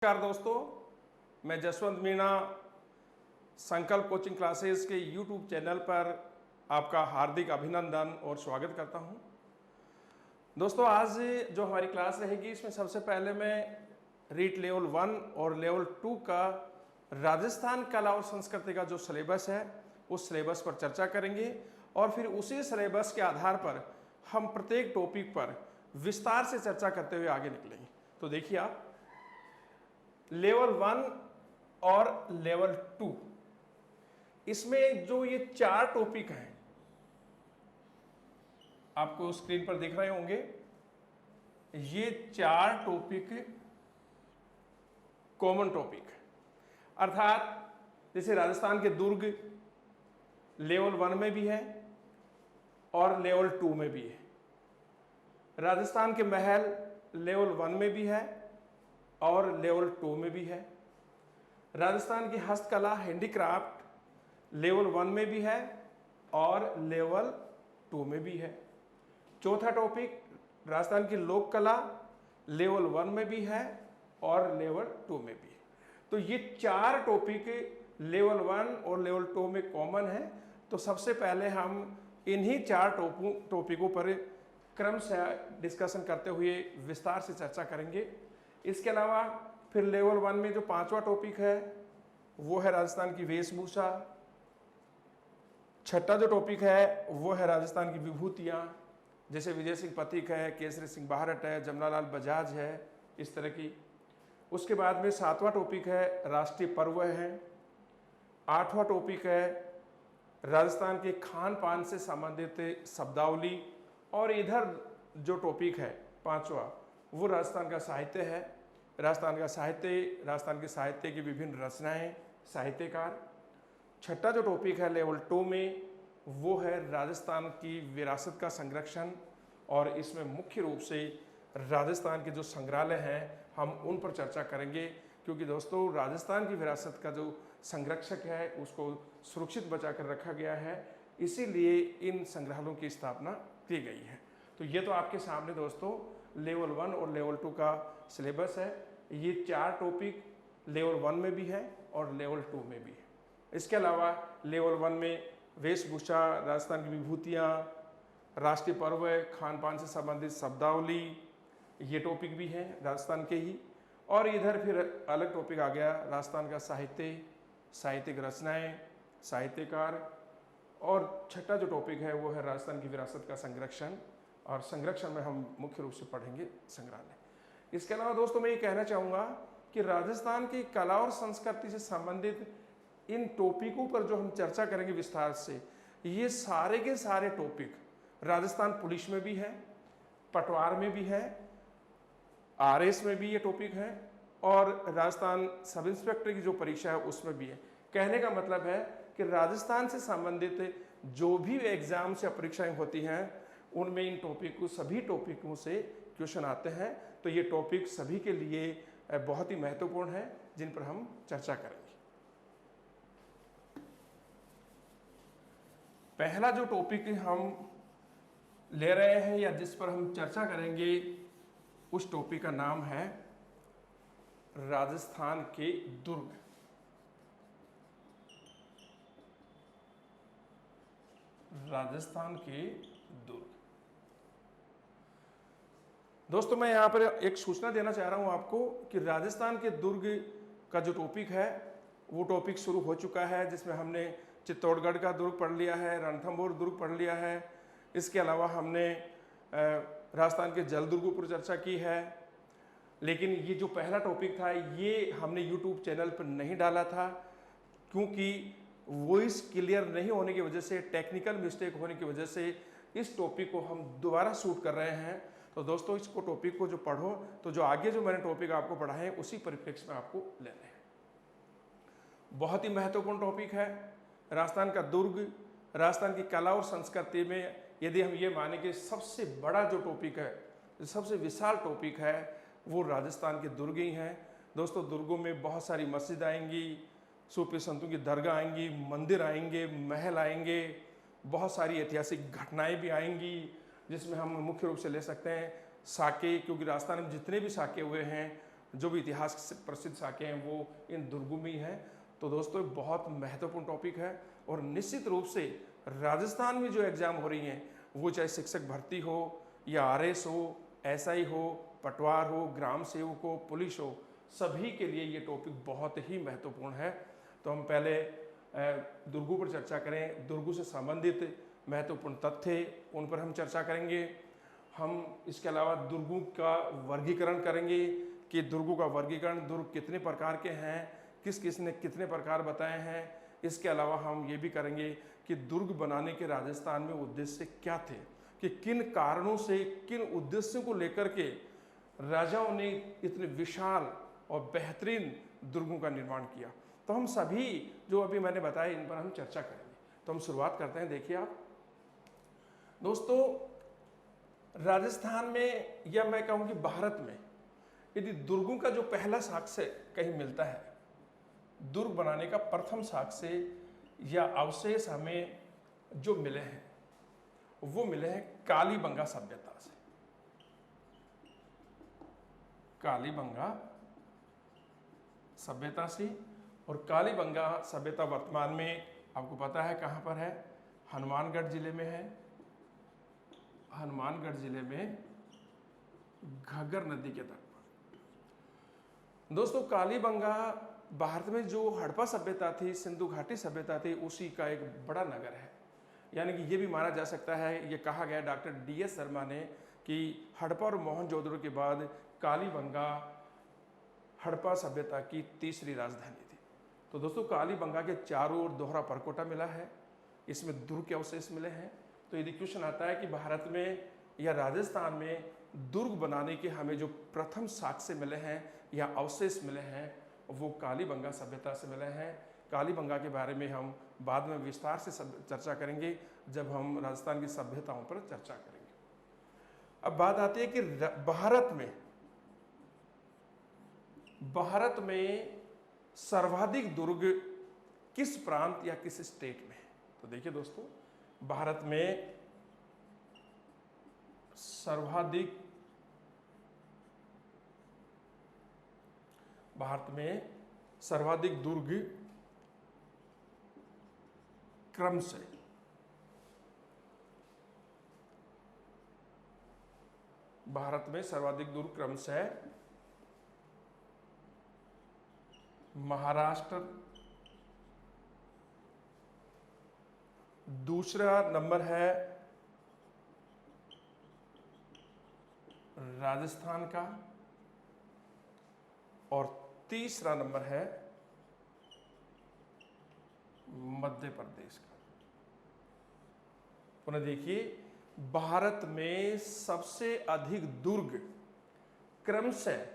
नमस्कार दोस्तों, मैं जसवंत मीणा संकल्प कोचिंग क्लासेस के YouTube चैनल पर आपका हार्दिक अभिनंदन और स्वागत करता हूं। दोस्तों, आज जो हमारी क्लास रहेगी इसमें सबसे पहले मैं रीट लेवल 1 और लेवल 2 का राजस्थान कला और संस्कृति का जो सिलेबस है उस सिलेबस पर चर्चा करेंगे और फिर उसी सिलेबस के आधार पर हम प्रत्येक टॉपिक पर विस्तार से चर्चा करते हुए आगे निकलेंगे। तो देखिए आप, लेवल 1 और लेवल 2 इसमें जो ये 4 टॉपिक हैं आपको स्क्रीन पर दिख रहे होंगे। ये 4 टॉपिक कॉमन टॉपिक है, अर्थात जैसे राजस्थान के दुर्ग लेवल 1 में भी है और लेवल 2 में भी है, राजस्थान के महल लेवल 1 में भी है और लेवल 2 में भी है, राजस्थान की हस्तकला हैंडीक्राफ्ट लेवल 1 में भी है और लेवल 2 में भी है। चौथा टॉपिक राजस्थान की लोक कला लेवल 1 में भी है और लेवल 2 में भी है। तो ये 4 टॉपिक लेवल 1 और लेवल 2 में कॉमन है। तो सबसे पहले हम इन्हीं 4 टॉपिकों पर क्रम से डिस्कशन करते हुए विस्तार से चर्चा करेंगे। इसके अलावा फिर लेवल 1 में जो 5वां टॉपिक है वो है राजस्थान की वेशभूषा। छठा जो टॉपिक है वो है राजस्थान की विभूतियाँ, जैसे विजय सिंह पथिक है, केसरी सिंह बाहरट है, जमनालाल बजाज है, इस तरह की। उसके बाद में 7वां टॉपिक है राष्ट्रीय पर्व है। 8वां टॉपिक है राजस्थान के खान पान से संबंधित शब्दावली। और इधर जो टॉपिक है 5वां वो राजस्थान का साहित्य है। राजस्थान का साहित्य, राजस्थान के साहित्य की विभिन्न रचनाएं, साहित्यकार। छठा जो टॉपिक है लेवल 2 में वो है राजस्थान की विरासत का संरक्षण, और इसमें मुख्य रूप से राजस्थान के जो संग्रहालय हैं हम उन पर चर्चा करेंगे, क्योंकि दोस्तों राजस्थान की विरासत का जो संरक्षक है उसको सुरक्षित बचा कर रखा गया है, इसीलिए इन संग्रहालयों की स्थापना की गई है। तो ये तो आपके सामने दोस्तों लेवल 1 और लेवल 2 का सिलेबस है। ये 4 टॉपिक लेवल 1 में भी है और लेवल 2 में भी है। इसके अलावा लेवल 1 में वेशभूषा, राजस्थान की विभूतियाँ, राष्ट्रीय पर्व, खान पान से संबंधित शब्दावली, ये टॉपिक भी हैं राजस्थान के ही। और इधर फिर अलग टॉपिक आ गया राजस्थान का साहित्य, साहित्यिक रचनाएं, साहित्यकार। और छठा जो टॉपिक है वो है राजस्थान की विरासत का संरक्षण, और संरक्षण में हम मुख्य रूप से पढ़ेंगे संग्रहालय। इसके अलावा दोस्तों मैं ये कहना चाहूँगा कि राजस्थान की कला और संस्कृति से संबंधित इन टॉपिकों पर जो हम चर्चा करेंगे विस्तार से, ये सारे के सारे टॉपिक राजस्थान पुलिस में भी है, पटवार में भी है, RS में भी ये टॉपिक है, और राजस्थान सब इंस्पेक्टर की जो परीक्षा है उसमें भी है। कहने का मतलब है कि राजस्थान से संबंधित जो भी एग्जाम से परीक्षाएं होती हैं उनमें इन टॉपिक सभी टॉपिकों से क्वेश्चन आते हैं। तो ये टॉपिक सभी के लिए बहुत ही महत्वपूर्ण है जिन पर हम चर्चा करेंगे। पहला जो टॉपिक हम ले रहे हैं या जिस पर हम चर्चा करेंगे उस टॉपिक का नाम है राजस्थान के दुर्ग। राजस्थान के दुर्ग। दोस्तों मैं यहाँ पर एक सूचना देना चाह रहा हूँ आपको कि राजस्थान के दुर्ग का जो टॉपिक है वो टॉपिक शुरू हो चुका है, जिसमें हमने चित्तौड़गढ़ का दुर्ग पढ़ लिया है, रणथंभौर दुर्ग पढ़ लिया है। इसके अलावा हमने राजस्थान के जल दुर्गों पर चर्चा की है। लेकिन ये जो पहला टॉपिक था ये हमने YouTube चैनल पर नहीं डाला था, क्योंकि वॉइस क्लियर नहीं होने की वजह से, टेक्निकल मिस्टेक होने की वजह से इस टॉपिक को हम दोबारा शूट कर रहे हैं। तो दोस्तों इसको टॉपिक को जो पढ़ो तो जो आगे जो मैंने टॉपिक आपको पढ़ाए हैं उसी परिप्रेक्ष्य में आपको लेने हैं। बहुत ही महत्वपूर्ण टॉपिक है राजस्थान का दुर्ग। राजस्थान की कला और संस्कृति में यदि हम ये माने कि सबसे बड़ा जो टॉपिक है, सबसे विशाल टॉपिक है, वो राजस्थान के दुर्ग ही हैं। दोस्तों दुर्गों में बहुत सारी मस्जिद आएंगी, सूफी संतों की दरगाह आएंगी, मंदिर आएंगे, महल आएंगे, बहुत सारी ऐतिहासिक घटनाएं भी आएंगी, जिसमें हम मुख्य रूप से ले सकते हैं साके, क्योंकि राजस्थान में जितने भी साके हुए हैं जो भी इतिहास से प्रसिद्ध साखें हैं वो इन दुर्गों में ही हैं। तो दोस्तों बहुत महत्वपूर्ण टॉपिक है और निश्चित रूप से राजस्थान में जो एग्ज़ाम हो रही हैं वो चाहे शिक्षक भर्ती हो या आरएस हो, एसआई हो, पटवार हो, ग्राम सेवक हो, पुलिस हो, सभी के लिए ये टॉपिक बहुत ही महत्वपूर्ण है। तो हम पहले दुर्गों पर चर्चा करें, दुर्गों से संबंधित महत्वपूर्ण तथ्य उन पर हम चर्चा करेंगे। हम इसके अलावा दुर्गों का वर्गीकरण करेंगे कि दुर्गों का वर्गीकरण, दुर्ग कितने प्रकार के हैं, किस किस ने कितने प्रकार बताए हैं। इसके अलावा हम ये भी करेंगे कि दुर्ग बनाने के राजस्थान में उद्देश्य क्या थे, कि किन कारणों से, किन उद्देश्यों को लेकर के राजाओं ने इतने विशाल और बेहतरीन दुर्गों का निर्माण किया। तो हम सभी जो अभी मैंने बताया इन पर हम चर्चा करेंगे। तो हम शुरुआत करते हैं। देखिए आप दोस्तों, राजस्थान में या मैं कहूँ कि भारत में यदि दुर्गों का जो पहला साक्ष्य कहीं मिलता है, दुर्ग बनाने का प्रथम साक्ष्य या अवशेष हमें जो मिले हैं वो मिले हैं कालीबंगा सभ्यता से। कालीबंगा सभ्यता से। और कालीबंगा सभ्यता वर्तमान में आपको पता है कहाँ पर है? हनुमानगढ़ जिले में है। हनुमानगढ़ जिले में घग्गर नदी के तट पर। दोस्तों कालीबंगा भारत में जो हड़प्पा सभ्यता थी, सिंधु घाटी सभ्यता थी, उसी का एक बड़ा नगर है। यानी कि ये भी माना जा सकता है, ये कहा गया डॉक्टर DS शर्मा ने कि हड़प्पा और मोहनजोदड़ो के बाद कालीबंगा हड़प्पा सभ्यता की तीसरी राजधानी थी। तो दोस्तों कालीबंगा के चारों ओर दोहरा परकोटा मिला है, इसमें दुर्ग के अवशेष मिले हैं। तो यदि क्वेश्चन आता है कि भारत में या राजस्थान में दुर्ग बनाने के हमें जो प्रथम साक्ष्य मिले हैं या अवशेष मिले हैं वो कालीबंगा सभ्यता से मिले हैं। कालीबंगा के बारे में हम बाद में विस्तार से चर्चा करेंगे जब हम राजस्थान की सभ्यताओं पर चर्चा करेंगे। अब बात आती है कि भारत में सर्वाधिक दुर्ग किस प्रांत या किस स्टेट में है? तो देखिए दोस्तों, भारत में सर्वाधिक दुर्ग क्रमशः महाराष्ट्र, दूसरा नंबर है राजस्थान का और तीसरा नंबर है मध्य प्रदेश का। पुनः देखिए, भारत में सबसे अधिक दुर्ग क्रमशः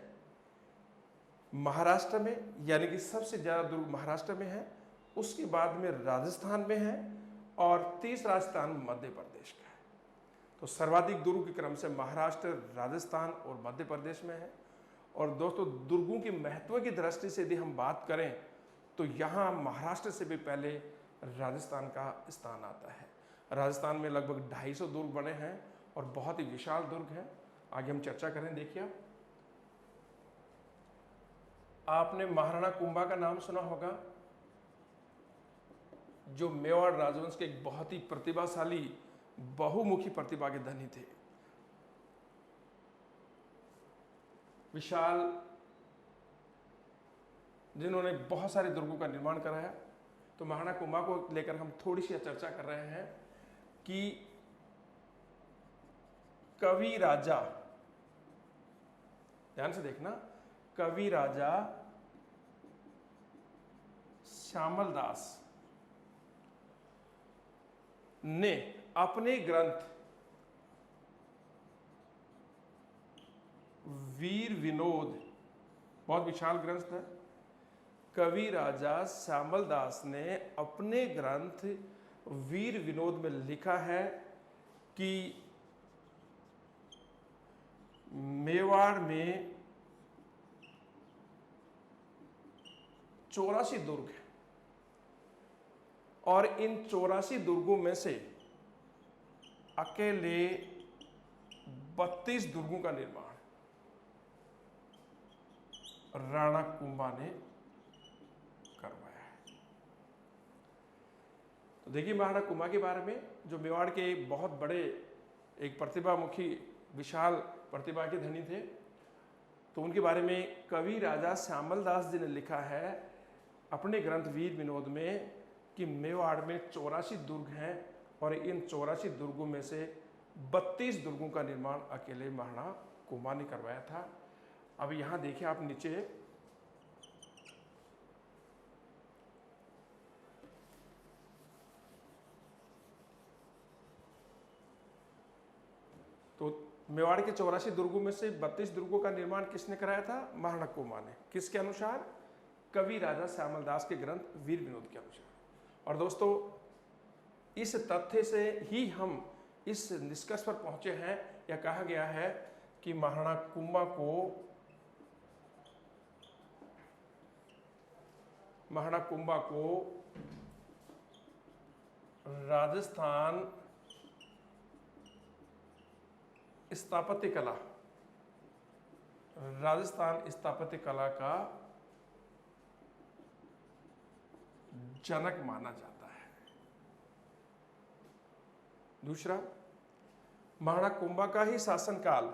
महाराष्ट्र में, यानी कि सबसे ज्यादा दुर्ग महाराष्ट्र में है, उसके बाद में राजस्थान में है और तीसरा स्थान मध्य प्रदेश का है। तो सर्वाधिक दुर्ग के क्रम से महाराष्ट्र, राजस्थान और मध्य प्रदेश में है। और दोस्तों दुर्गों के महत्व की दृष्टि से यदि हम बात करें तो यहाँ महाराष्ट्र से भी पहले राजस्थान का स्थान आता है। राजस्थान में लगभग 250 दुर्ग बने हैं और बहुत ही विशाल दुर्ग हैं। आगे हम चर्चा करें। देखिए आपने महाराणा कुंभा का नाम सुना होगा, जो मेवाड़ राजवंश के एक बहुत ही प्रतिभाशाली, बहुमुखी प्रतिभा के धनी थे। विशाल, जिन्होंने बहुत सारे दुर्गों का निर्माण कराया। तो महाराणा कुंभा को लेकर हम थोड़ी सी चर्चा कर रहे हैं कि कवि राजा, ध्यान से देखना, कवि राजा श्यामल दास ने अपने ग्रंथ वीर विनोद, बहुत विशाल ग्रंथ है, कवि राजा श्यामल दास ने अपने ग्रंथ वीर विनोद में लिखा है कि मेवाड़ में 84 दुर्ग हैं और इन 84 दुर्गों में से अकेले 32 दुर्गों का निर्माण, राणा कुंभा ने करवाया है। तो देखिए महाराणा कुंभा के बारे में, जो मेवाड़ के बहुत बड़े एक प्रतिभामुखी विशाल प्रतिभा के धनी थे, तो उनके बारे में कवि राजा श्यामल दास जी ने लिखा है अपने ग्रंथ वीर विनोद में कि मेवाड़ में 84 दुर्ग हैं और इन 84 दुर्गों में से 32 दुर्गों का निर्माण अकेले महाराणा कुंभा ने करवाया था। अब यहाँ देखिए आप नीचे, तो मेवाड़ के 84 दुर्गों में से 32 दुर्गों का निर्माण किसने कराया था? महाराणा कुंभा ने। किसके अनुसार? कवि राजा श्यामल दास के ग्रंथ वीर विनोद के अनुसार। और दोस्तों इस तथ्य से ही हम इस निष्कर्ष पर पहुंचे हैं, या कहा गया है कि महाराणा कुंभा को राजस्थान स्थापत्य कला का जनक माना जाता है। दूसरा, महाराणा कुंभा का ही शासनकाल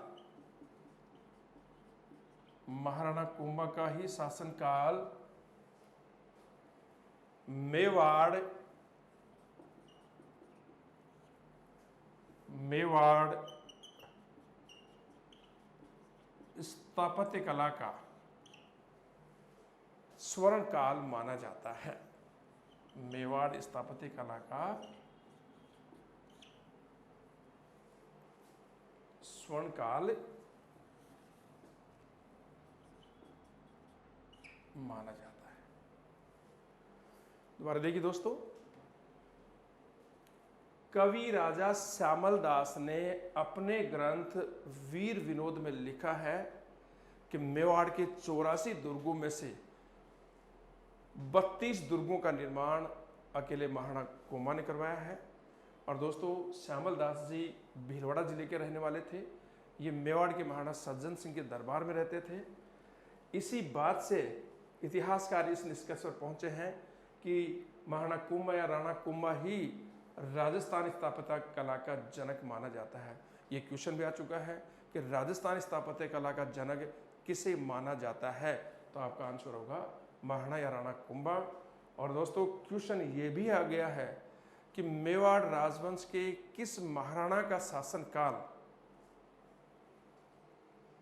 मेवाड़ स्थापत्य कला का स्वर्ण काल माना जाता है। मेवाड़ स्थापत्य कला का स्वर्ण काल माना जाता है। दोबारा देखिए दोस्तों, कवि राजा श्यामल दास ने अपने ग्रंथ वीर विनोद में लिखा है कि मेवाड़ के 84 दुर्गों में से 32 दुर्गों का निर्माण अकेले महाराणा कुंभा ने करवाया है। और दोस्तों श्यामल दास जी भीलवाड़ा जिले के रहने वाले थे। ये मेवाड़ के महाराणा सज्जन सिंह के दरबार में रहते थे। इसी बात से इतिहासकार इस निष्कर्ष पर पहुंचे हैं कि महाराणा कुंभा या राणा कुंभा ही राजस्थान स्थापत्य कला का जनक माना जाता है। ये क्वेश्चन भी आ चुका है कि राजस्थान स्थापत्य कला का जनक किसे माना जाता है, तो आपका आंसर होगा महाराणा या राणा कुंभा। और दोस्तों क्वेश्चन ये भी आ गया है कि मेवाड़ राजवंश के किस महाराणा का शासनकाल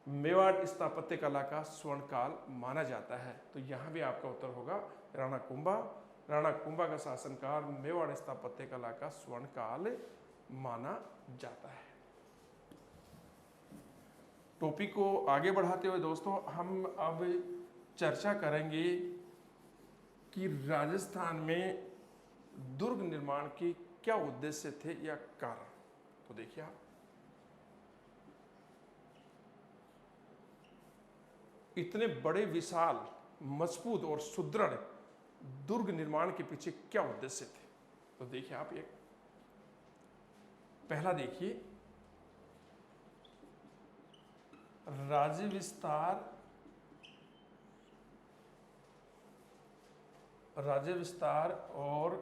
मेवाड़ स्थापत्य कला का स्वर्ण काल माना जाता है, तो यहाँ भी आपका उत्तर होगा राणा कुंभा। राणा कुंभा का शासनकाल मेवाड़ स्थापत्य कला का स्वर्ण काल माना जाता है। टॉपिक को आगे बढ़ाते हुए दोस्तों हम अब चर्चा करेंगे कि राजस्थान में दुर्ग निर्माण के क्या उद्देश्य थे या कारण। तो देखिए आप, इतने बड़े विशाल मजबूत और सुदृढ़ दुर्ग निर्माण के पीछे क्या उद्देश्य थे। तो देखिए आप, एक पहला देखिए, राज्य विस्तार और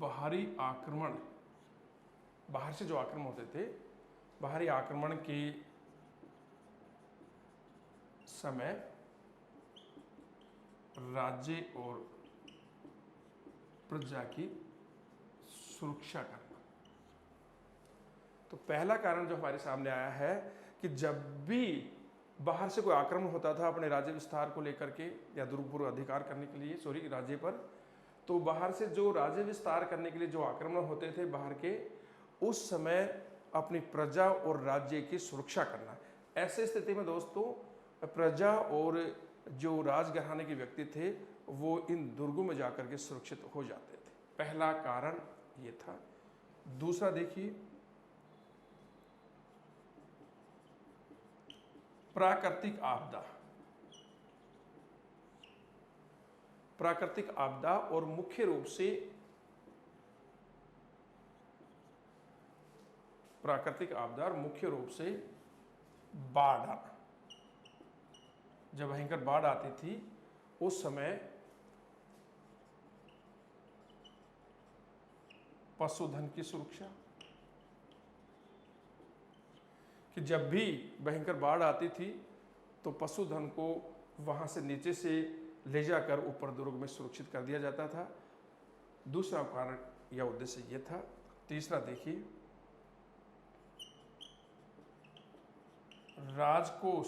बाहरी आक्रमण, बाहर से जो आक्रमण होते थे, बाहरी आक्रमण के समय राज्य और प्रजा की सुरक्षा करना। तो पहला कारण जो हमारे सामने आया है कि जब भी बाहर से कोई आक्रमण होता था अपने राज्य विस्तार को लेकर के या दुर्गपुर अधिकार करने के लिए, राज्य पर, तो बाहर से जो राज्य विस्तार करने के लिए जो आक्रमण होते थे बाहर के, उस समय अपनी प्रजा और राज्य की सुरक्षा करना। ऐसे स्थिति में दोस्तों प्रजा और जो राजघराने के व्यक्ति थे वो इन दुर्गों में जाकर के सुरक्षित हो जाते थे। पहला कारण ये था। दूसरा देखिए, प्राकृतिक आपदा और मुख्य रूप से बाढ़ आना। जब भयंकर बाढ़ आती थी उस समय पशुधन की सुरक्षा, कि जब भी भयंकर बाढ़ आती थी तो पशुधन को वहां से नीचे से ले जाकर ऊपर दुर्ग में सुरक्षित कर दिया जाता था। दूसरा कारण या उद्देश्य ये था। तीसरा देखिए, राजकोष,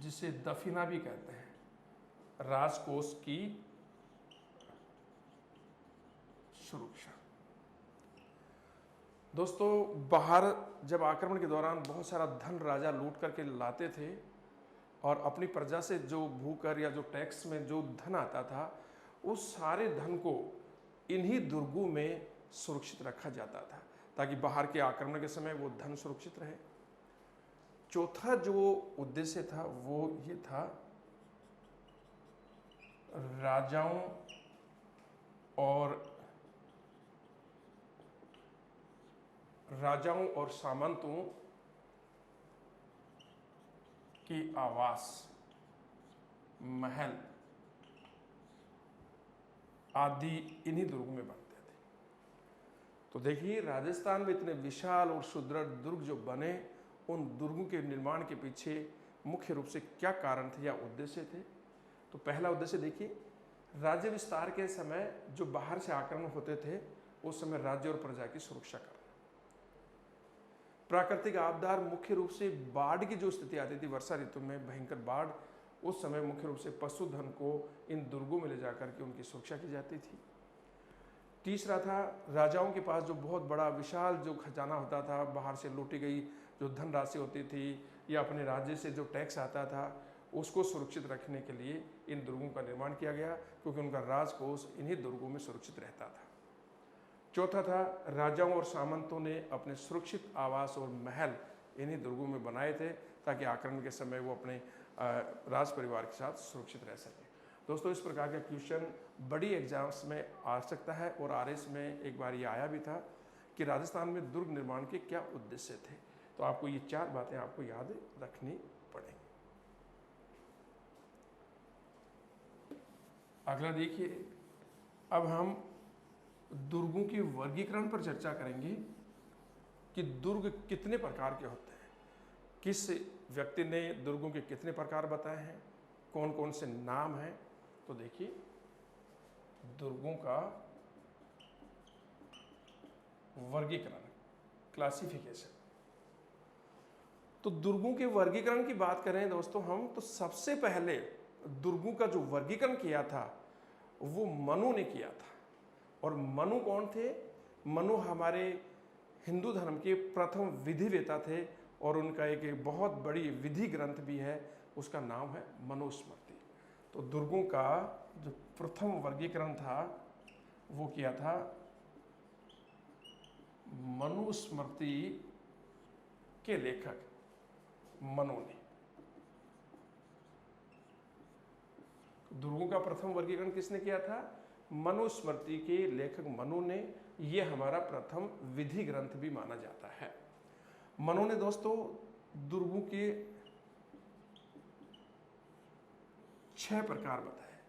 जिसे दफिना भी कहते हैं, राजकोष की सुरक्षा। दोस्तों, बाहर जब आक्रमण के दौरान बहुत सारा धन राजा लूट करके लाते थे और अपनी प्रजा से जो भूकर या जो टैक्स में जो धन आता था उस सारे धन को इन्हीं दुर्गों में सुरक्षित रखा जाता था ताकि बाहर के आक्रमण के समय वो धन सुरक्षित रहे। चौथा जो उद्देश्य था वो ये था, राजाओं और सामंतों की आवास, महल आदि इन्हीं दुर्ग में बनते थे। तो देखिए, राजस्थान में इतने विशाल और सुदृढ़ दुर्ग जो बने, उन दुर्गों के निर्माण के पीछे मुख्य रूप से क्या कारण थे या उद्देश्य थे। तो पहला उद्देश्य देखिए, राज्य विस्तार के समय जो बाहर से आक्रमण होते थे उस समय राज्य और प्रजा की सुरक्षा करना। प्राकृतिक आपदा, मुख्य रूप से बाढ़ की जो स्थिति आती थी वर्षा ऋतु में, भयंकर बाढ़, उस समय मुख्य रूप से पशुधन को इन दुर्गों में ले जाकर के उनकी सुरक्षा की जाती थी। तीसरा था, राजाओं के पास जो बहुत बड़ा विशाल जो खजाना होता था, बाहर से लूटी गई जो धनराशि होती थी या अपने राज्य से जो टैक्स आता था उसको सुरक्षित रखने के लिए इन दुर्गों का निर्माण किया गया, क्योंकि उनका राजकोष इन्हीं दुर्गों में सुरक्षित रहता था। चौथा था, राजाओं और सामंतों ने अपने सुरक्षित आवास और महल इन्हीं दुर्गों में बनाए थे ताकि आक्रमण के समय वो अपने राज परिवार के साथ सुरक्षित रह सके। दोस्तों, इस प्रकार का क्वेश्चन बड़ी एग्जाम्स में आ सकता है और आरएस में एक बार ये आया भी था कि राजस्थान में दुर्ग निर्माण के क्या उद्देश्य थे। तो आपको ये 4 बातें आपको याद रखनी पड़ेंगी। अगला देखिए, अब हम दुर्गों की वर्गीकरण पर चर्चा करेंगे कि दुर्ग कितने प्रकार के होते हैं, किस व्यक्ति ने दुर्गों के कितने प्रकार बताए हैं, कौन कौन से नाम हैं। तो देखिए, दुर्गों का वर्गीकरण, क्लासिफिकेशन। तो दुर्गों के वर्गीकरण की बात करें दोस्तों हम, तो सबसे पहले दुर्गों का जो वर्गीकरण किया था वो मनु ने किया था। और मनु कौन थे? मनु हमारे हिंदू धर्म के प्रथम विधिवेता थे और उनका एक बहुत बड़ी विधि ग्रंथ भी है, उसका नाम है मनुस्मृति। तो दुर्गों का जो प्रथम वर्गीकरण था वो किया था मनुस्मृति के लेखक मनु ने। दुर्गों का प्रथम वर्गीकरण किसने किया था? मनुस्मृति के लेखक मनु ने। ये हमारा प्रथम विधि ग्रंथ भी माना जाता है। मनु ने दोस्तों दुर्गों के 6 प्रकार बताए,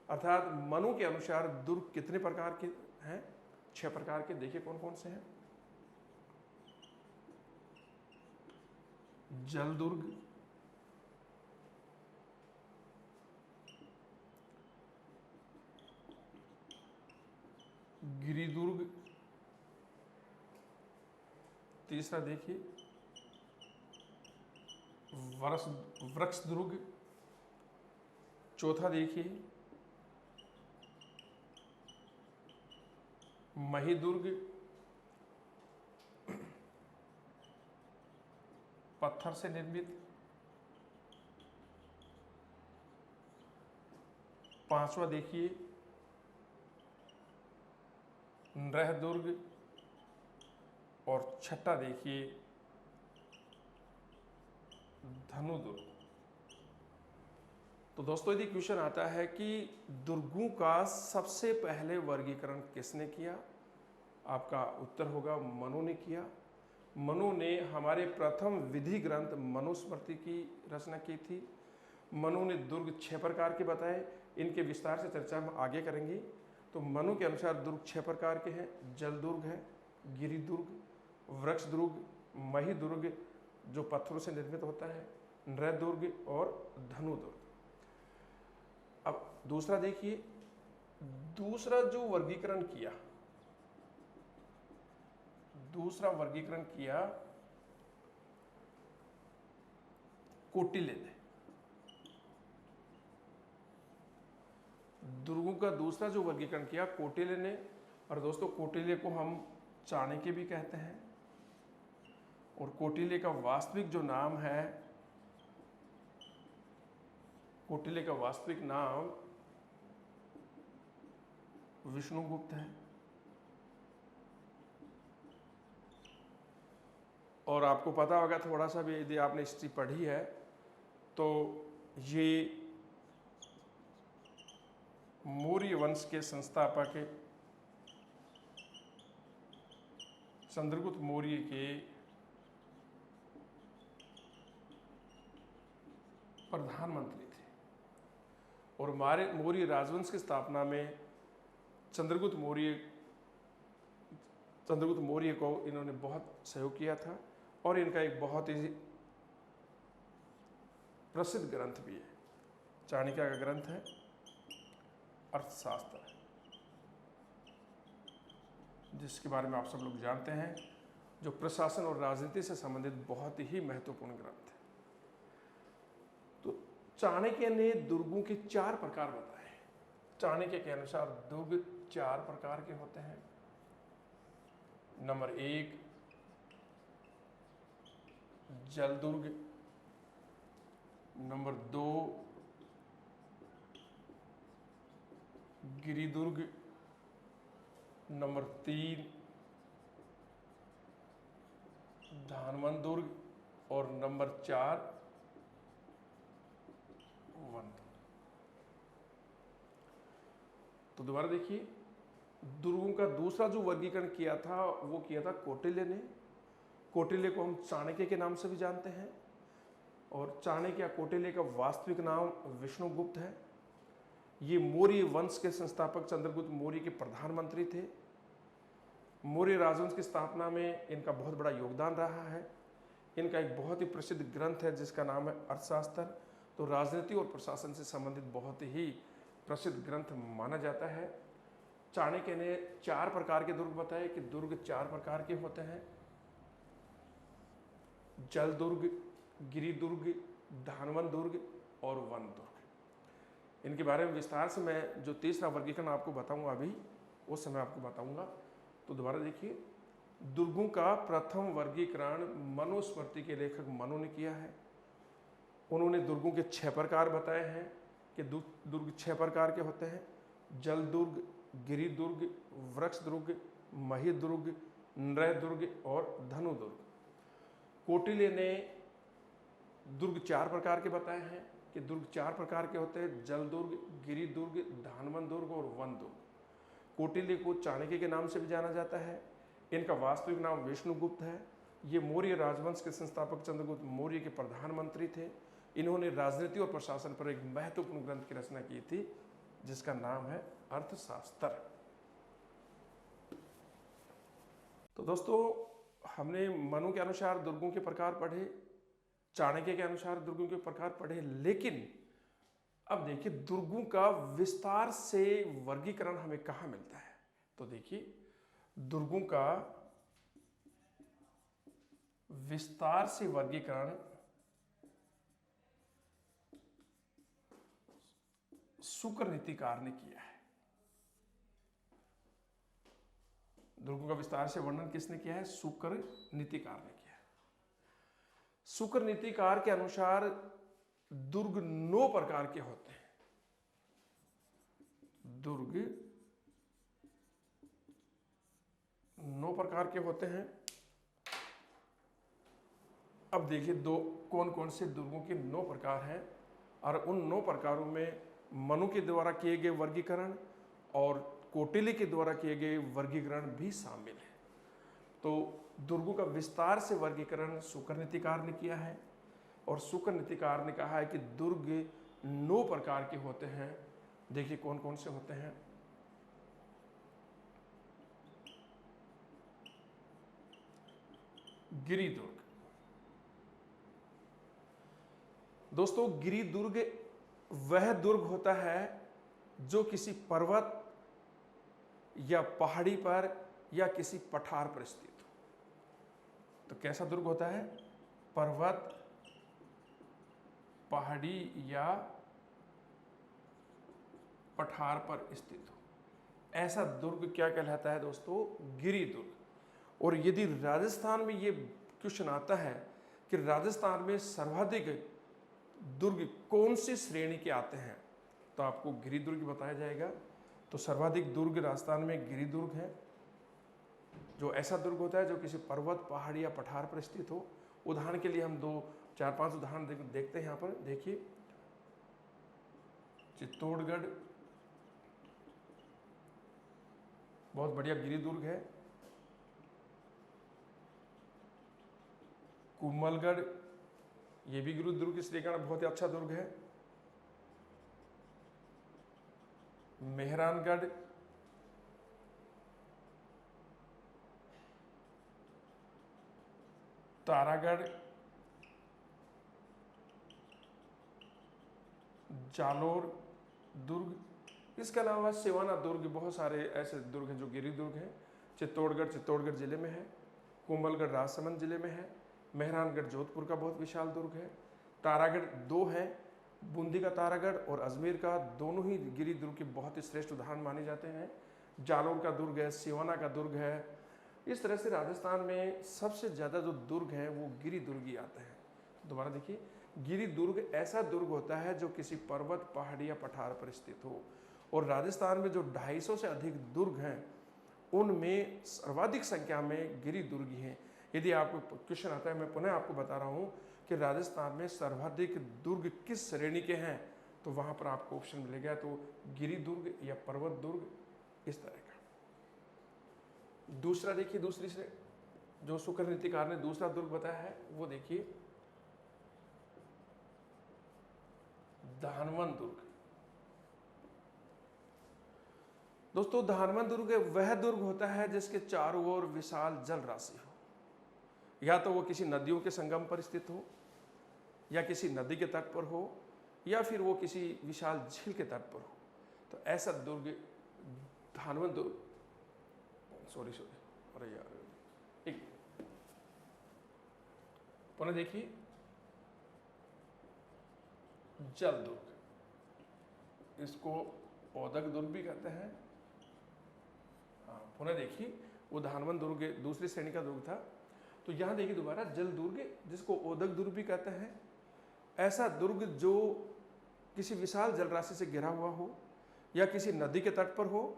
अर्थात मनु के अनुसार दुर्ग कितने प्रकार के हैं? 6 प्रकार के। देखिए कौन कौन से हैं। जल दुर्ग, गिरिदुर्ग, तीसरा देखिए वृक्ष दुर्ग, चौथा देखिए महिदुर्ग, पत्थर से निर्मित, पांचवा देखिए नृहदुर्ग और छठा देखिए धनुदुर्ग। तो दोस्तों यदि क्वेश्चन आता है कि दुर्गों का सबसे पहले वर्गीकरण किसने किया, आपका उत्तर होगा मनु ने किया। मनु ने हमारे प्रथम विधि ग्रंथ मनुस्मृति की रचना की थी। मनु ने दुर्ग 6 प्रकार के बताए, इनके विस्तार से चर्चा हम आगे करेंगे। तो मनु के अनुसार दुर्ग 6 प्रकार के हैं। जल दुर्ग है, गिरि दुर्ग, वृक्ष दुर्ग, मही दुर्ग जो पत्थरों से निर्मित होता है, नृ दुर्ग और धनु दुर्ग। अब दूसरा देखिए, दूसरा जो वर्गीकरण किया, कौटिल्य ने। दुर्गों का दूसरा जो वर्गीकरण किया कौटिल्य ने। और दोस्तों कौटिल्य को हम चाणक्य भी कहते हैं। और कौटिल्य का वास्तविक जो नाम है, कौटिल्य का वास्तविक नाम विष्णुगुप्त है। और आपको पता होगा थोड़ा सा भी, यदि आपने हिस्ट्री पढ़ी है तो ये मौर्य वंश के संस्थापक चंद्रगुप्त मौर्य के प्रधानमंत्री थे। और हमारे मौर्य राजवंश की स्थापना में चंद्रगुप्त मौर्य को इन्होंने बहुत सहयोग किया था। और इनका एक बहुत ही प्रसिद्ध ग्रंथ भी है, चाणक्य का ग्रंथ है अर्थशास्त्र, जिसके बारे में आप सब लोग जानते हैं, जो प्रशासन और राजनीति से संबंधित बहुत ही महत्वपूर्ण ग्रंथ है। तो चाणक्य ने दुर्गों के 4 प्रकार बताए। चाणक्य के अनुसार दुर्ग 4 प्रकार के होते हैं। नंबर 1 जल दुर्ग, नंबर 2 गिरि दुर्ग, नंबर 3 धानवन दुर्ग और नंबर 4 वन दुर्ग। तो दोबारा देखिए, दुर्गों का दूसरा जो वर्गीकरण किया था वो किया था कौटिल्य ने। कौटिल्य को हम चाणक्य के नाम से भी जानते हैं। और चाणक्य या कौटिल्य का वास्तविक नाम विष्णुगुप्त है। ये मौर्य वंश के संस्थापक चंद्रगुप्त मौर्य के प्रधानमंत्री थे। मौर्य राजवंश की स्थापना में इनका बहुत बड़ा योगदान रहा है। इनका एक बहुत ही प्रसिद्ध ग्रंथ है जिसका नाम है अर्थशास्त्र। तो राजनीति और प्रशासन से संबंधित बहुत ही प्रसिद्ध ग्रंथ माना जाता है। चाणक्य ने 4 प्रकार के दुर्ग बताए कि दुर्ग 4 प्रकार के होते हैं। जल दुर्ग, गिरि दुर्ग, धानवन दुर्ग और वन दुर्ग। इनके बारे में विस्तार से मैं जो तीसरा वर्गीकरण आपको बताऊंगा अभी, उस समय आपको बताऊंगा। तो दोबारा देखिए, दुर्गों का प्रथम वर्गीकरण मनुस्मृति के लेखक मनु ने किया है। उन्होंने दुर्गों के 6 प्रकार बताए हैं कि दुर्ग 6 प्रकार के होते हैं। जल दुर्ग, गिरि दुर्ग, वृक्ष दुर्ग, मही दुर्ग, नृ दुर्ग और धनु दुर्ग। कौटिल्य ने दुर्ग 4 प्रकार के बताए हैं कि दुर्ग 4 प्रकार के होते हैं। जल दुर्ग, गिरि दुर्ग, धानवन दुर्ग और वन दुर्ग। कौटिल्य को चाणक्य के नाम से भी जाना जाता है। इनका वास्तविक नाम विष्णुगुप्त है। ये मौर्य राजवंश के संस्थापक चंद्रगुप्त मौर्य के प्रधानमंत्री थे। इन्होंने राजनीति और प्रशासन पर एक महत्वपूर्ण ग्रंथ की रचना की थी जिसका नाम है अर्थशास्त्र। तो दोस्तों, हमने मनु के अनुसार दुर्गों के प्रकार पढ़े, चाणक्य के अनुसार दुर्गों के प्रकार पढ़े। लेकिन अब देखिए, दुर्गों का विस्तार से वर्गीकरण हमें कहाँ मिलता है। तो देखिए, दुर्गों का विस्तार से वर्गीकरण शुक्र नीतिकार ने किया है। दुर्गों का विस्तार से वर्णन किसने किया है? शुक्र नीतिकार ने किया है। शुक्र नीतिकार के अनुसार दुर्ग 9 प्रकार के होते हैं। दुर्ग 9 प्रकार के होते हैं। अब देखिए कौन कौन से दुर्गों के 9 प्रकार हैं, और उन 9 प्रकारों में मनु के द्वारा किए गए वर्गीकरण और कौटिल्य के द्वारा किए गए वर्गीकरण भी शामिल है। तो दुर्गों का विस्तार से वर्गीकरण शुक्र नीतिकार ने किया है। और शुक्र नीतिकार ने कहा है कि दुर्ग 9 प्रकार के होते हैं। देखिए कौन कौन से होते हैं। गिरि दुर्ग। दोस्तों गिरि दुर्ग वह दुर्ग होता है जो किसी पर्वत या पहाड़ी पर या किसी पठार पर स्थित हो। तो कैसा दुर्ग होता है? पर्वत, पहाड़ी या पठार पर स्थित हो, ऐसा दुर्ग क्या कहलाता है दोस्तों? गिरि दुर्ग। और यदि राजस्थान में ये क्वेश्चन आता है कि राजस्थान में सर्वाधिक दुर्ग कौन सी श्रेणी के आते हैं, तो आपको गिरि दुर्ग बताया जाएगा। तो सर्वाधिक दुर्ग राजस्थान में गिरि दुर्ग है, जो ऐसा दुर्ग होता है जो किसी पर्वत, पहाड़ी या पठार पर स्थित हो। उदाहरण के लिए हम 2-4-5 उदाहरण देखते हैं। यहाँ पर देखिए, चित्तौड़गढ़ बहुत बढ़िया गिरि दुर्ग है। कुंभलगढ़, ये भी गिरि दुर्ग की श्रेणी का बहुत ही अच्छा दुर्ग है। मेहरानगढ़, तारागढ़, जालोर दुर्ग, इसके अलावा सिवाना दुर्ग, बहुत सारे ऐसे दुर्ग हैं जो गिरि दुर्ग हैं। चित्तौड़गढ़ जिले में है। कुंभलगढ़ राजसमंद जिले में है। मेहरानगढ़ जोधपुर का बहुत विशाल दुर्ग है। तारागढ़ 2 है, बूंदी का तारागढ़ और अजमेर का, दोनों ही गिरि दुर्ग के बहुत ही श्रेष्ठ उदाहरण माने जाते हैं। जालोर का दुर्ग है, सिवाना का दुर्ग है। इस तरह से राजस्थान में सबसे ज़्यादा जो दुर्ग हैं वो गिरि दुर्ग ही आते हैं। दोबारा देखिए, गिरि दुर्ग ऐसा दुर्ग होता है जो किसी पर्वत, पहाड़ी या पठार पर स्थित हो। और राजस्थान में जो 250 से अधिक दुर्ग हैं उनमें सर्वाधिक संख्या में गिरि दुर्ग ही हैं। यदि आपको क्वेश्चन आता है, मैं पुनः आपको बता रहा हूँ कि राजस्थान में सर्वाधिक दुर्ग किस श्रेणी के हैं, तो वहाँ पर आपको ऑप्शन मिलेगा, तो गिरि दुर्ग या पर्वत दुर्ग, इस तरह का। दूसरा देखिए, दूसरी से जो शुक्र नीतिकार ने दूसरा दुर्ग बताया है वो देखिए, धानवन दुर्ग। दोस्तों धानवन दुर्ग वह दुर्ग होता है जिसके चारों ओर विशाल जल राशि हो, या तो वो किसी नदियों के संगम पर स्थित हो, या किसी नदी के तट पर हो, या फिर वो किसी विशाल झील के तट पर हो। तो ऐसा दुर्ग धानवन दुर्ग, सॉरी अरे यार, एक पुनः देखिए, जल दुर्ग, इसको ओदक दुर्ग भी कहते हैं। पुनः देखिए, वो धानवन दुर्ग दूसरी श्रेणी का दुर्ग था। तो यहाँ देखिए दोबारा, जल दुर्ग जिसको ओदक दुर्ग भी कहते हैं, ऐसा दुर्ग जो किसी विशाल जल राशि से घिरा हुआ हो, या किसी नदी के तट पर हो,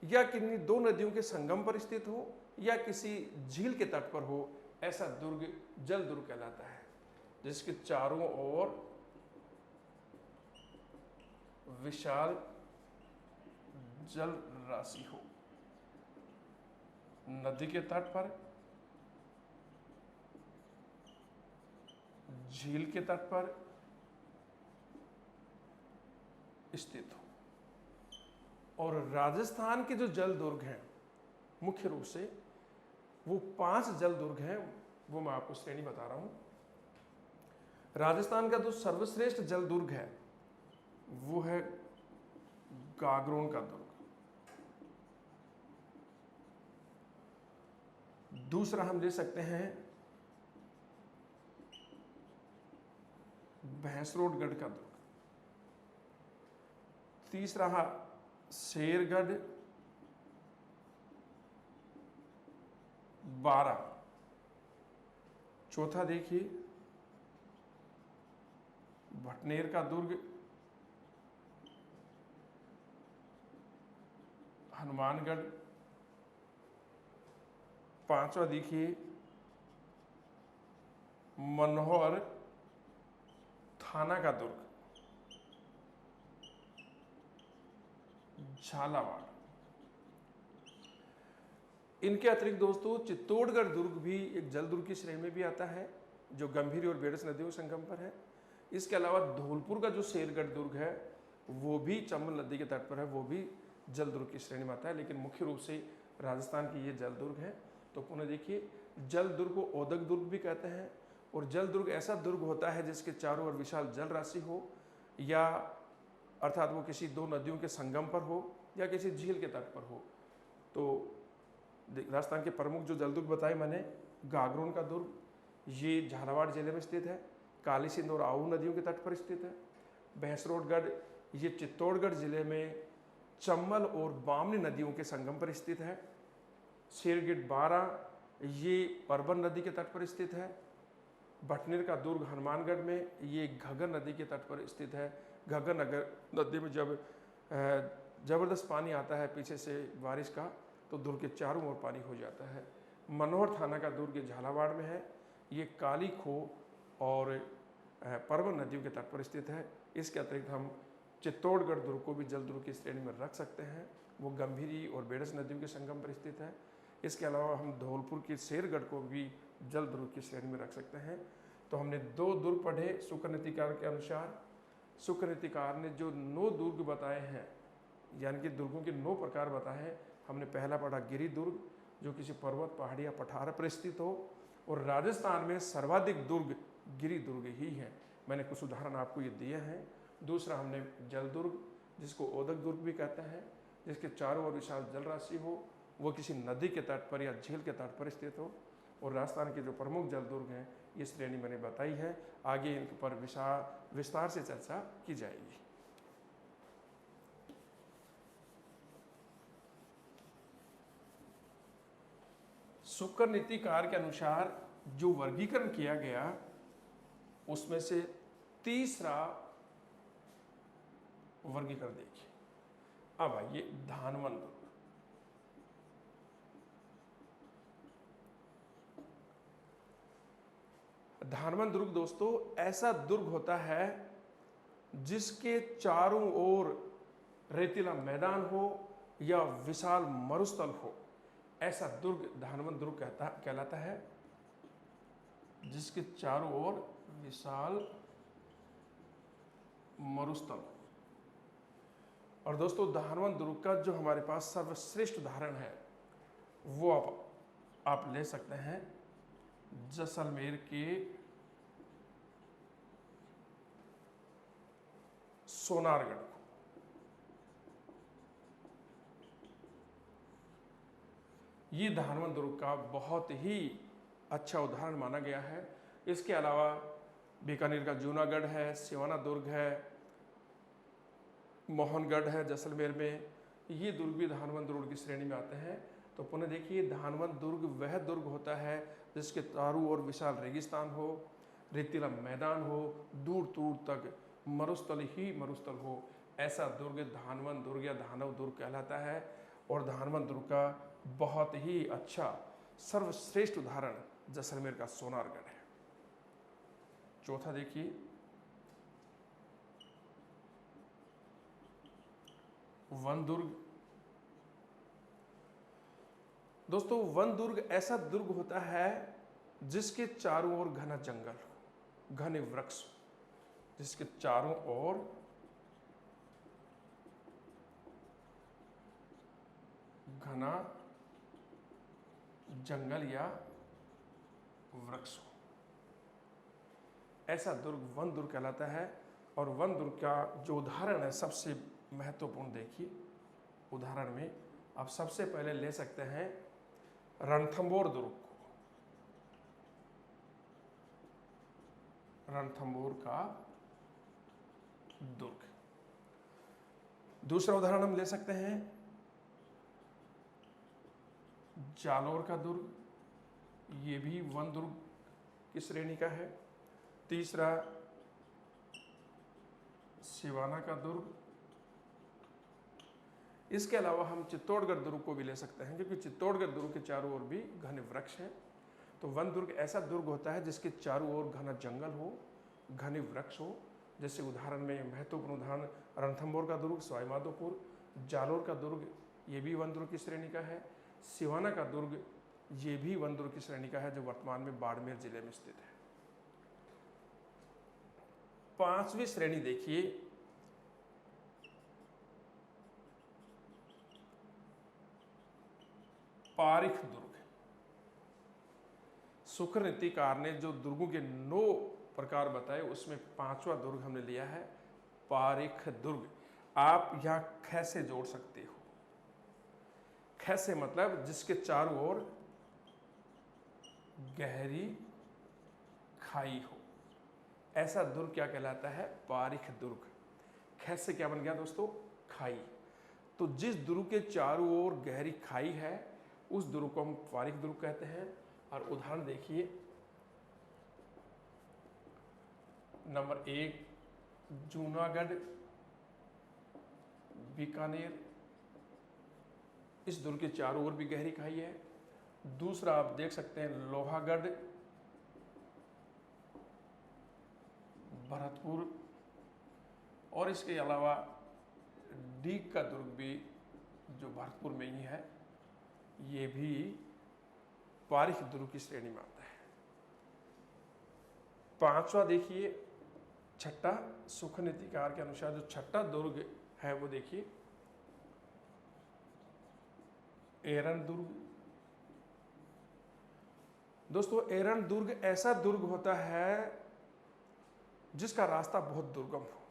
या किन्हीं 2 नदियों के संगम पर स्थित हो, या किसी झील के तट पर हो, ऐसा दुर्ग जल दुर्ग कहलाता है, जिसके चारों ओर विशाल जल राशि हो, नदी के तट पर, झील के तट पर स्थित हो। और राजस्थान के जो जल दुर्ग हैं मुख्य रूप से वो 5 जल दुर्ग हैं, वो मैं आपको श्रेणी बता रहा हूं। राजस्थान का जो सर्वश्रेष्ठ जल दुर्ग है वो है गागरोन का दुर्ग। दूसरा हम ले सकते हैं भैंसरोडगढ़ का दुर्ग। तीसरा है शेरगढ़ 12। चौथा देखिए भटनेर का दुर्ग, हनुमानगढ़। पांचवा देखिए मनोहर थाना का दुर्ग, झालावाड़। इनके अतिरिक्त दोस्तों चित्तौड़गढ़ दुर्ग भी एक जल दुर्ग की श्रेणी में भी आता है, जो गंभीरी और बेड़स नदियों के संगम पर है। इसके अलावा धौलपुर का जो शेरगढ़ दुर्ग है वो भी चंबल नदी के तट पर है, वो भी जल दुर्ग की श्रेणी में आता है, लेकिन मुख्य रूप से राजस्थान की ये जल दुर्ग है। तो पुनः देखिए, जल दुर्ग को ओदक दुर्ग भी कहते हैं, और जल दुर्ग ऐसा दुर्ग होता है जिसके चारों ओर विशाल जल राशि हो, या अर्थात वो किसी दो नदियों के संगम पर हो या किसी झील के तट पर हो। तो राजस्थान के प्रमुख जो जल दुर्ग बताए मैंने, गागरोन का दुर्ग, ये झालावाड़ जिले में स्थित है, काली सिंध और आऊ नदियों के तट पर स्थित है। भैंसरोडगढ़, ये चित्तौड़गढ़ जिले में चंबल और बामनी नदियों के संगम पर स्थित है। शेरगिढ़ बारा, ये परबन नदी के तट पर स्थित है। भटनेर का दुर्ग हनुमानगढ़ में, ये घग्गर नदी के तट पर स्थित है। घग्गर नदी में जब जबरदस्त पानी आता है पीछे से बारिश का, तो दुर्ग के चारों ओर पानी हो जाता है। मनोहर थाना का दुर्ग झालावाड़ में है, ये काली खो और परबन नदियों के तट पर स्थित है। इसके अतिरिक्त हम चित्तौड़गढ़ दुर्ग को भी जल दुर्ग की श्रेणी में रख सकते हैं, वो गंभीरी और बेड़स नदियों के संगम पर स्थित है। इसके अलावा हम धौलपुर के शेरगढ़ को भी जल दुर्ग की श्रेणी में रख सकते हैं। तो हमने 2 दुर्ग पढ़े शुक्र नीतिकार के अनुसार। शुक्र नीतिकार ने जो 9 दुर्ग बताए हैं, यानी कि दुर्गों के 9 प्रकार बताए हैं। हमने पहला पढ़ा गिरी दुर्ग, जो किसी पर्वत, पहाड़ी या पठार पर स्थित हो, और राजस्थान में सर्वाधिक दुर्ग गिरी दुर्ग ही है। मैंने कुछ उदाहरण आपको ये दिए हैं। दूसरा हमने जल दुर्ग, जिसको ओदक दुर्ग भी कहते हैं, जिसके चारों ओर विशाल जल राशि हो, वो किसी नदी के तट पर या झील के तट पर स्थित हो। और राजस्थान के जो प्रमुख जल दुर्ग हैं, ये श्रेणी मैंने बताई है। आगे इन पर विस्तार से चर्चा की जाएगी। शुक्र नीतिकार के अनुसार जो वर्गीकरण किया गया, उसमें से तीसरा वर्गीकरण देखिए। अब आइए धानवन दुर्ग। धानवन दुर्ग दोस्तों ऐसा दुर्ग होता है जिसके चारों ओर रेतीला मैदान हो या विशाल मरुस्थल हो, ऐसा दुर्ग धानवन दुर्ग कहलाता है, जिसके चारों ओर विशाल मरुस्थल। और दोस्तों धानवन दुर्ग का जो हमारे पास सर्वश्रेष्ठ उदाहरण है, वो आप ले सकते हैं जैसलमेर के सोनारगढ़ को। ये धानवन दुर्ग का बहुत ही अच्छा उदाहरण माना गया है। इसके अलावा बीकानेर का जूनागढ़ है, सिवाना दुर्ग है, मोहनगढ़ है जैसलमेर में, ये दुर्ग भी धानवन दुर्ग की श्रेणी में आते हैं। तो पुनः देखिए, धानवन दुर्ग वह दुर्ग होता है जिसके चारों ओर विशाल रेगिस्तान हो, रेतीला मैदान हो, दूर दूर तक मरुस्थल ही मरुस्थल हो, ऐसा दुर्ग धानवन दुर्ग या धानव दुर्ग कहलाता है। और धानवन दुर्ग का बहुत ही अच्छा सर्वश्रेष्ठ उदाहरण जैसलमेर का सोनारगढ़ है। चौथा देखिए, वन दुर्ग। दोस्तों वन दुर्ग ऐसा दुर्ग होता है जिसके चारों ओर घना जंगल हो, घने वृक्ष हो, जिसके चारों ओर घना जंगल या वृक्ष हो, ऐसा दुर्ग वन दुर्ग कहलाता है। और वन दुर्ग का जो उदाहरण है सबसे महत्वपूर्ण देखिए, उदाहरण में आप सबसे पहले ले सकते हैं रणथंभौर दुर्ग को। रणथंभौर का दुर्ग। दूसरा उदाहरण हम ले सकते हैं जालोर का दुर्ग, ये भी वन दुर्ग की श्रेणी का है। तीसरा सिवाना का दुर्ग। इसके अलावा हम चित्तौड़गढ़ दुर्ग को भी ले सकते हैं, क्योंकि चित्तौड़गढ़ दुर्ग के चारों ओर भी घने वृक्ष हैं। तो वन दुर्ग ऐसा दुर्ग होता है जिसके चारों ओर घना जंगल हो, घने वृक्ष हो। जैसे उदाहरण में महत्वपूर्ण उदाहरण रणथंभौर का दुर्ग, सवाई माधोपुर, जालोर का दुर्ग, ये भी वन दुर्ग की श्रेणी का है। सिवाना का दुर्ग, ये भी वन दुर्ग की श्रेणी का है, जो वर्तमान में बाड़मेर जिले में स्थित है। 5वीं श्रेणी देखिए, पारिख दुर्ग। शुक्र नीतिकार ने जो दुर्गों के 9 प्रकार बताए, उसमें 5वां दुर्ग हमने लिया है पारिख दुर्ग। आप यहां ख से जोड़ सकते हो। ख से मतलब जिसके चारों ओर गहरी खाई हो, ऐसा दुर्ग क्या कहलाता है? पारिख दुर्ग। ख से क्या बन गया दोस्तों? खाई। तो जिस दुर्ग के चारों ओर गहरी खाई है, उस दुर्ग को हम पारिख दुर्ग कहते हैं। और उदाहरण देखिए, नंबर 1 जूनागढ़, बीकानेर, इस दुर्ग के चारों ओर भी गहरी खाई है। दूसरा आप देख सकते हैं लोहागढ़, भरतपुर, और इसके अलावा डीग का दुर्ग भी जो भरतपुर में ही है, ये भी पारिख दुर्ग की श्रेणी में आता है। 5वां देखिए, छठा, शुक्र नीतिकार के अनुसार जो छठा दुर्ग है वो देखिए एरन दुर्ग। दोस्तों, एरन दुर्ग ऐसा दुर्ग होता है जिसका रास्ता बहुत दुर्गम हो।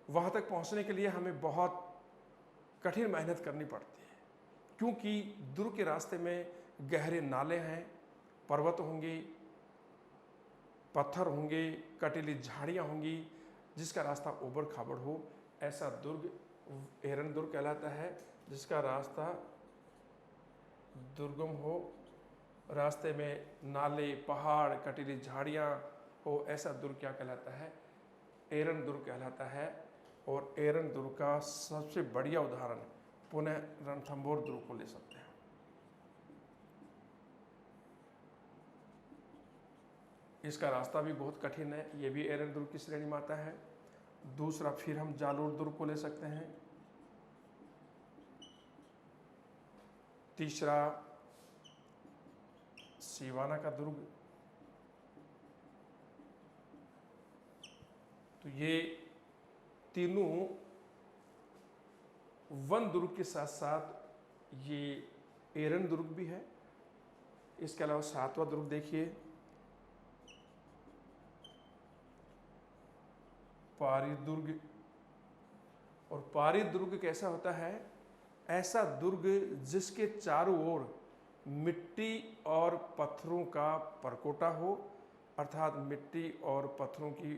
वहां तक पहुंचने के लिए हमें बहुत कठिन मेहनत करनी पड़ती है, क्योंकि दुर्ग के रास्ते में गहरे नाले हैं, पर्वत होंगे, पत्थर होंगे, कटीली झाड़ियां होंगी, जिसका रास्ता ऊबड़ खाबड़ हो। ऐसा दुर्ग एरन दुर्ग कहलाता है, जिसका रास्ता दुर्गम हो, रास्ते में नाले, पहाड़, कटीली झाड़ियां हो, ऐसा दुर्ग क्या कहलाता है? एरन दुर्ग कहलाता है। और एरन दुर्ग का सबसे बढ़िया उदाहरण पुनः रणथंभौर दुर्ग को ले सकते हैं। इसका रास्ता भी बहुत कठिन है, ये भी एरन दुर्ग की श्रेणी में आता है। दूसरा फिर हम जालोर दुर्ग को ले सकते हैं। तीसरा सिवाना का दुर्ग। तो ये तीनों वन दुर्ग के साथ साथ ये एरन दुर्ग भी है। इसके अलावा 7वां दुर्ग देखिए पारी दुर्ग। और पारी दुर्ग कैसा होता है? ऐसा दुर्ग जिसके चारों ओर मिट्टी और पत्थरों का परकोटा हो, अर्थात मिट्टी और पत्थरों की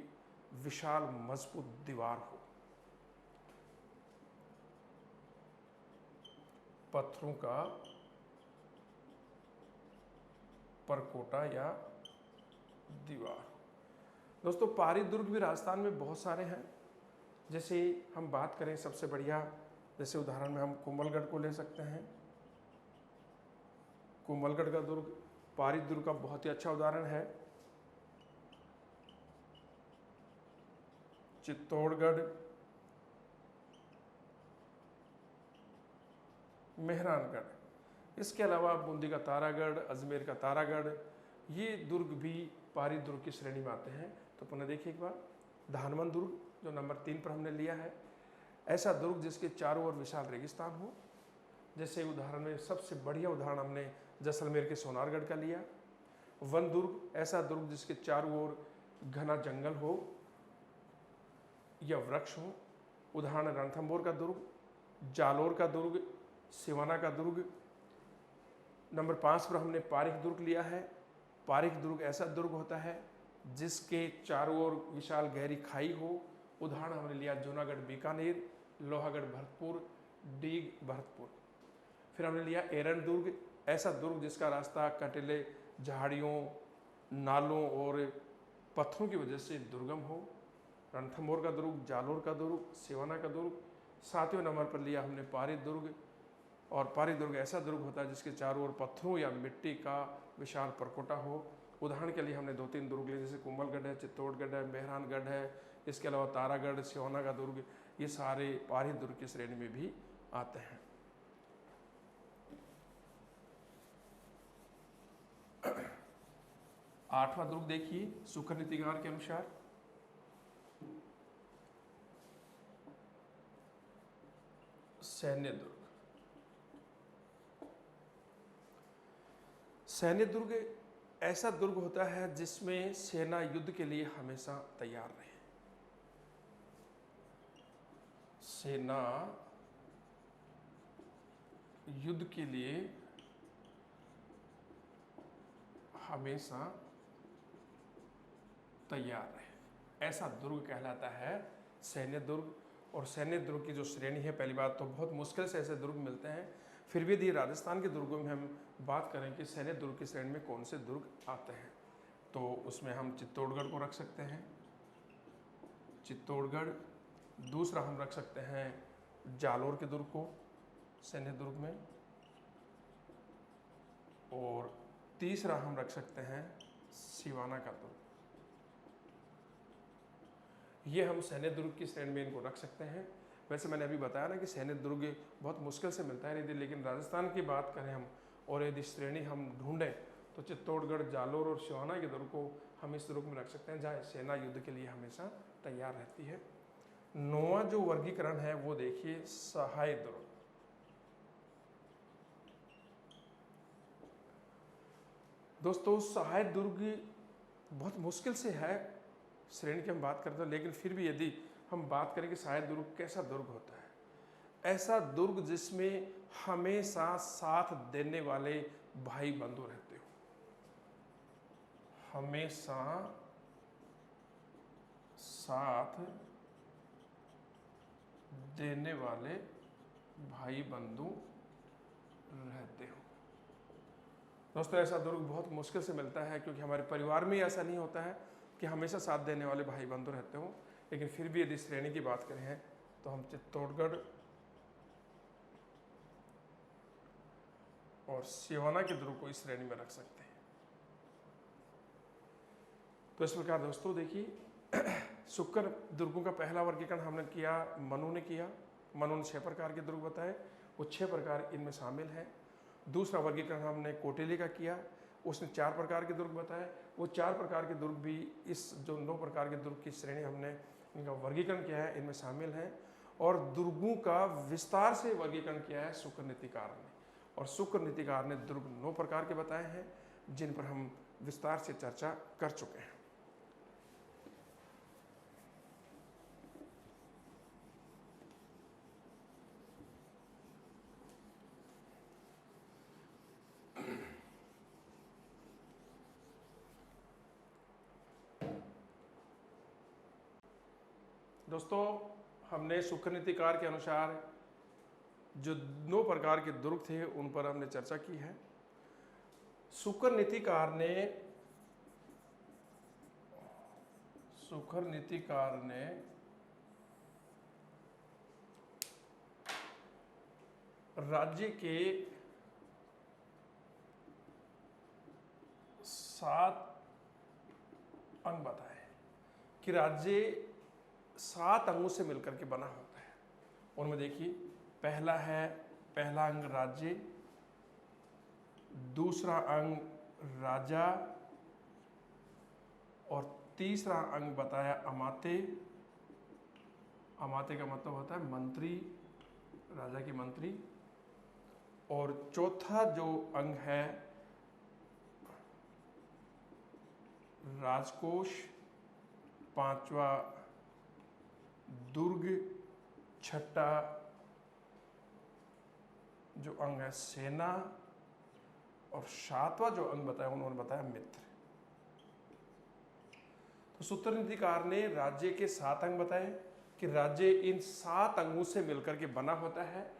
विशाल मजबूत दीवार हो। पत्थरों का परकोटा या दीवार। दोस्तों, पारी दुर्ग भी राजस्थान में बहुत सारे हैं। जैसे हम बात करें सबसे बढ़िया, जैसे उदाहरण में हम कुंभलगढ़ को ले सकते हैं। कुंभलगढ़ का दुर्ग पारी दुर्ग का बहुत ही अच्छा उदाहरण है। चित्तौड़गढ़, मेहरानगढ़, इसके अलावा बूंदी का तारागढ़, अजमेर का तारागढ़, ये दुर्ग भी पारी दुर्ग की श्रेणी में आते हैं। तो पुनः देखिए एक बार, धानवन दुर्ग जो नंबर 3 पर हमने लिया है, ऐसा दुर्ग जिसके चारों ओर विशाल रेगिस्तान हो। जैसे उदाहरण में सबसे बढ़िया उदाहरण हमने जैसलमेर के सोनारगढ़ का लिया। वन दुर्ग, ऐसा दुर्ग जिसके चारों ओर घना जंगल हो या वृक्ष हो। उदाहरण रणथंभौर का दुर्ग, जालोर का दुर्ग, सिवाना का दुर्ग। नंबर 5 पर हमने पारिख दुर्ग लिया है। पारिख दुर्ग ऐसा दुर्ग होता है जिसके चारों ओर विशाल गहरी खाई हो। उदाहरण हमने लिया जूनागढ़ बीकानेर, लोहागढ़ भरतपुर, डीग भरतपुर। फिर हमने लिया एरन दुर्ग, ऐसा दुर्ग जिसका रास्ता कटीले झाड़ियों, नालों और पत्थरों की वजह से दुर्गम हो। रणथंभौर का दुर्ग, जालोर का दुर्ग, सिवाना का दुर्ग। 7वें नंबर पर लिया हमने पारी दुर्ग। और पारी दुर्ग ऐसा दुर्ग होता है जिसके चारों ओर पत्थरों या मिट्टी का विशाल परकोटा हो। उदाहरण के लिए हमने 2-3 दुर्ग लिए, जैसे कुंभलगढ़ है, चित्तौड़गढ़ है, मेहरानगढ़ है, इसके अलावा तारागढ़, सिवाना का दुर्ग, ये सारे पारी दुर्ग की श्रेणी में भी आते हैं। 8वां दुर्ग देखिए शुक्र नीतिकार के अनुसार सैन्य दुर्ग। सैन्य दुर्ग ऐसा दुर्ग होता है जिसमें सेना युद्ध के लिए हमेशा तैयार रहे। सेना युद्ध के लिए हमेशा तैयार रहे, ऐसा दुर्ग कहलाता है सैन्य दुर्ग। और सैन्य दुर्ग की जो श्रेणी है, पहली बात तो बहुत मुश्किल से ऐसे दुर्ग मिलते हैं, फिर भी यदि राजस्थान के दुर्गों में हम बात करें कि सैन्य दुर्ग की श्रेणी में कौन से दुर्ग आते हैं, तो उसमें हम चित्तौड़गढ़ को रख सकते हैं, चित्तौड़गढ़। दूसरा हम रख सकते हैं जालोर के दुर्ग को सैन्य दुर्ग में, और तीसरा हम रख सकते हैं सिवाना का दुर्ग। ये हम सैन्य दुर्ग की श्रेणी में इनको रख सकते हैं। वैसे मैंने अभी बताया ना कि सैन्य दुर्ग बहुत मुश्किल से मिलता है, यदि लेकिन राजस्थान की बात करें हम और यदि श्रेणी हम ढूंढें तो चित्तौड़गढ़, जालोर और सिवाना के दुर्ग को हम इस दुर्ग में रख सकते हैं जहाँ सेना युद्ध के लिए हमेशा तैयार रहती है। 9वां जो वर्गीकरण है वो देखिए सहाय दुर्ग। दोस्तों सहाय दुर्ग बहुत मुश्किल से है श्रेणी की हम बात करते हैं, लेकिन फिर भी यदि हम बात करें कि सहाय दुर्ग कैसा दुर्ग होता है, ऐसा दुर्ग जिसमें हमेशा साथ देने वाले भाई बंधु रहते हो, हमेशा साथ देने वाले भाई बंधु रहते हो। दोस्तों ऐसा दुर्ग बहुत मुश्किल से मिलता है, क्योंकि हमारे परिवार में ऐसा नहीं होता है कि हमेशा साथ देने वाले भाई बंधु रहते हो। लेकिन फिर भी यदि श्रेणी की बात करें तो हम चित्तौड़गढ़ और सिवाना के दुर्ग को इस श्रेणी में रख सकते हैं। तो इस प्रकार दोस्तों देखिए शुक्र दुर्गों का पहला वर्गीकरण हमने किया, मनु ने किया। मनु ने 6 प्रकार के दुर्ग बताए, वो 6 प्रकार इनमें शामिल हैं। दूसरा वर्गीकरण हमने कौटिल्य का किया, उसने 4 प्रकार के दुर्ग बताए। वो 4 प्रकार के दुर्ग भी इस जो 9 प्रकार के दुर्ग की श्रेणी हमने इनका वर्गीकरण किया है इनमें शामिल हैं। और दुर्गों का विस्तार से वर्गीकरण किया है शुक्र नीतिकार ने, और शुक्र नीतिकार ने दुर्ग 9 प्रकार के बताए हैं जिन पर हम विस्तार से चर्चा कर चुके हैं। दोस्तों हमने शुक्र नीतिकार के अनुसार जो 9 प्रकार के दुर्ग थे उन पर हमने चर्चा की है। शुक्र नीतिकार ने राज्य के 7 अंग बताए कि राज्य 7 अंगों से मिलकर के बना होता है। उनमें देखिए पहला अंग राज्य, दूसरा अंग राजा, और तीसरा अंग बताया अमात्य। अमात्य का मतलब होता है मंत्री, राजा की मंत्री। और चौथा जो अंग है राजकोष, 5वां दुर्ग, 6ठा जो अंग है सेना, और 7वां जो अंग बताया उन्होंने बताया मित्र। तो सूत्र नीतिकार ने राज्य के 7 अंग बताए कि राज्य इन 7 अंगों से मिलकर के बना होता है।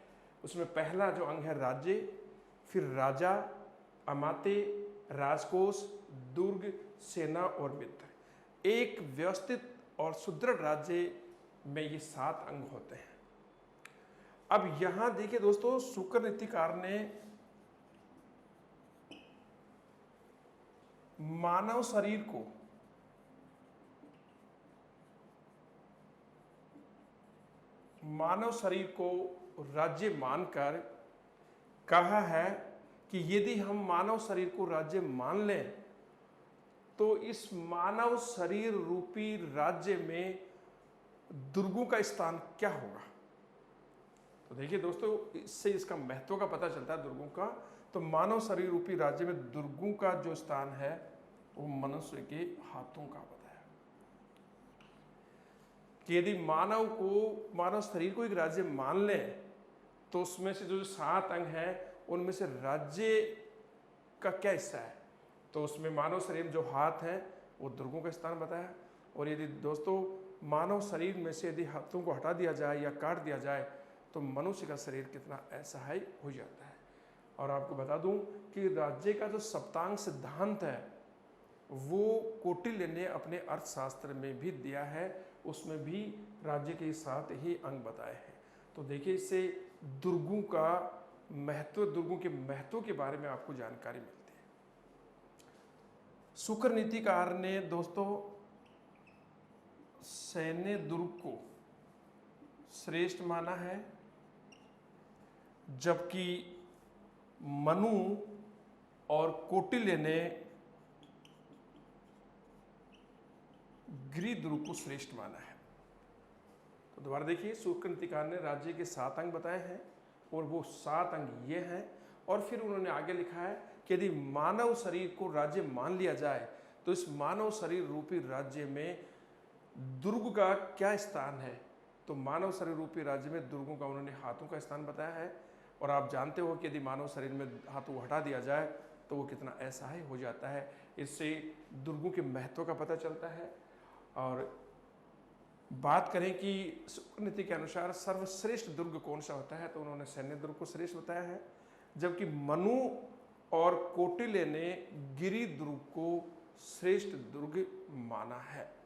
उसमें पहला जो अंग है राज्य, फिर राजा, अमात्य, राजकोष, दुर्ग, सेना और मित्र। एक व्यवस्थित और सुदृढ़ राज्य में ये 7 अंग होते हैं। अब यहां देखिए दोस्तों, शुक्र नीतिकार ने मानव शरीर को राज्य मानकर कहा है कि यदि हम मानव शरीर को राज्य मान लें तो इस मानव शरीर रूपी राज्य में दुर्गों का स्थान क्या होगा। तो देखिए दोस्तों, इससे इसका महत्व का पता चलता है दुर्गों का। तो मानव शरीर रूपी राज्य में दुर्गों का जो स्थान है वो मनुष्य के हाथों का बताया कि यदि मानव शरीर को एक राज्य मान ले तो उसमें से जो 7 अंग हैं उनमें से राज्य का क्या हिस्सा है। तो उसमें मानव शरीर में जो हाथ हैं वो दुर्गों का स्थान बताया। और यदि दोस्तों मानव शरीर में से यदि हाथों को हटा दिया जाए या काट दिया जाए तो मनुष्य का शरीर कितना असहाय हो जाता है। और आपको बता दूं कि राज्य का जो सप्तांग सिद्धांत है वो कौटिल्य ने अपने अर्थशास्त्र में भी दिया है, उसमें भी राज्य के 7 ही अंग बताए हैं। तो देखिए इससे दुर्गों का महत्व, दुर्गों के महत्व के बारे में आपको जानकारी मिलती है। शुक्र नीतिकार ने दोस्तों सैन्य दुर्ग को श्रेष्ठ माना है, जबकि मनु और कौटिल्य ने गृह दुर्ग को श्रेष्ठ माना है। तो दोबारा देखिए, शुक्र नीतिकार ने राज्य के 7 अंग बताए हैं और वो 7 अंग ये हैं। और फिर उन्होंने आगे लिखा है कि यदि मानव शरीर को राज्य मान लिया जाए तो इस मानव शरीर रूपी राज्य में दुर्ग का क्या स्थान है। तो मानव शरीर रूपी राज्य में दुर्गों का उन्होंने हाथों का स्थान बताया है। और आप जानते हो कि यदि मानव शरीर में हाथों को हटा दिया जाए तो वो कितना असहाय हो जाता है। इससे दुर्गों के महत्व का पता चलता है। और बात करें कि शुक्र नीति के अनुसार सर्वश्रेष्ठ दुर्ग कौन सा होता है, तो उन्होंने सैन्य दुर्ग को श्रेष्ठ बताया है, जबकि मनु और कौटिल्य ने गिरि दुर्ग को श्रेष्ठ दुर्ग माना है।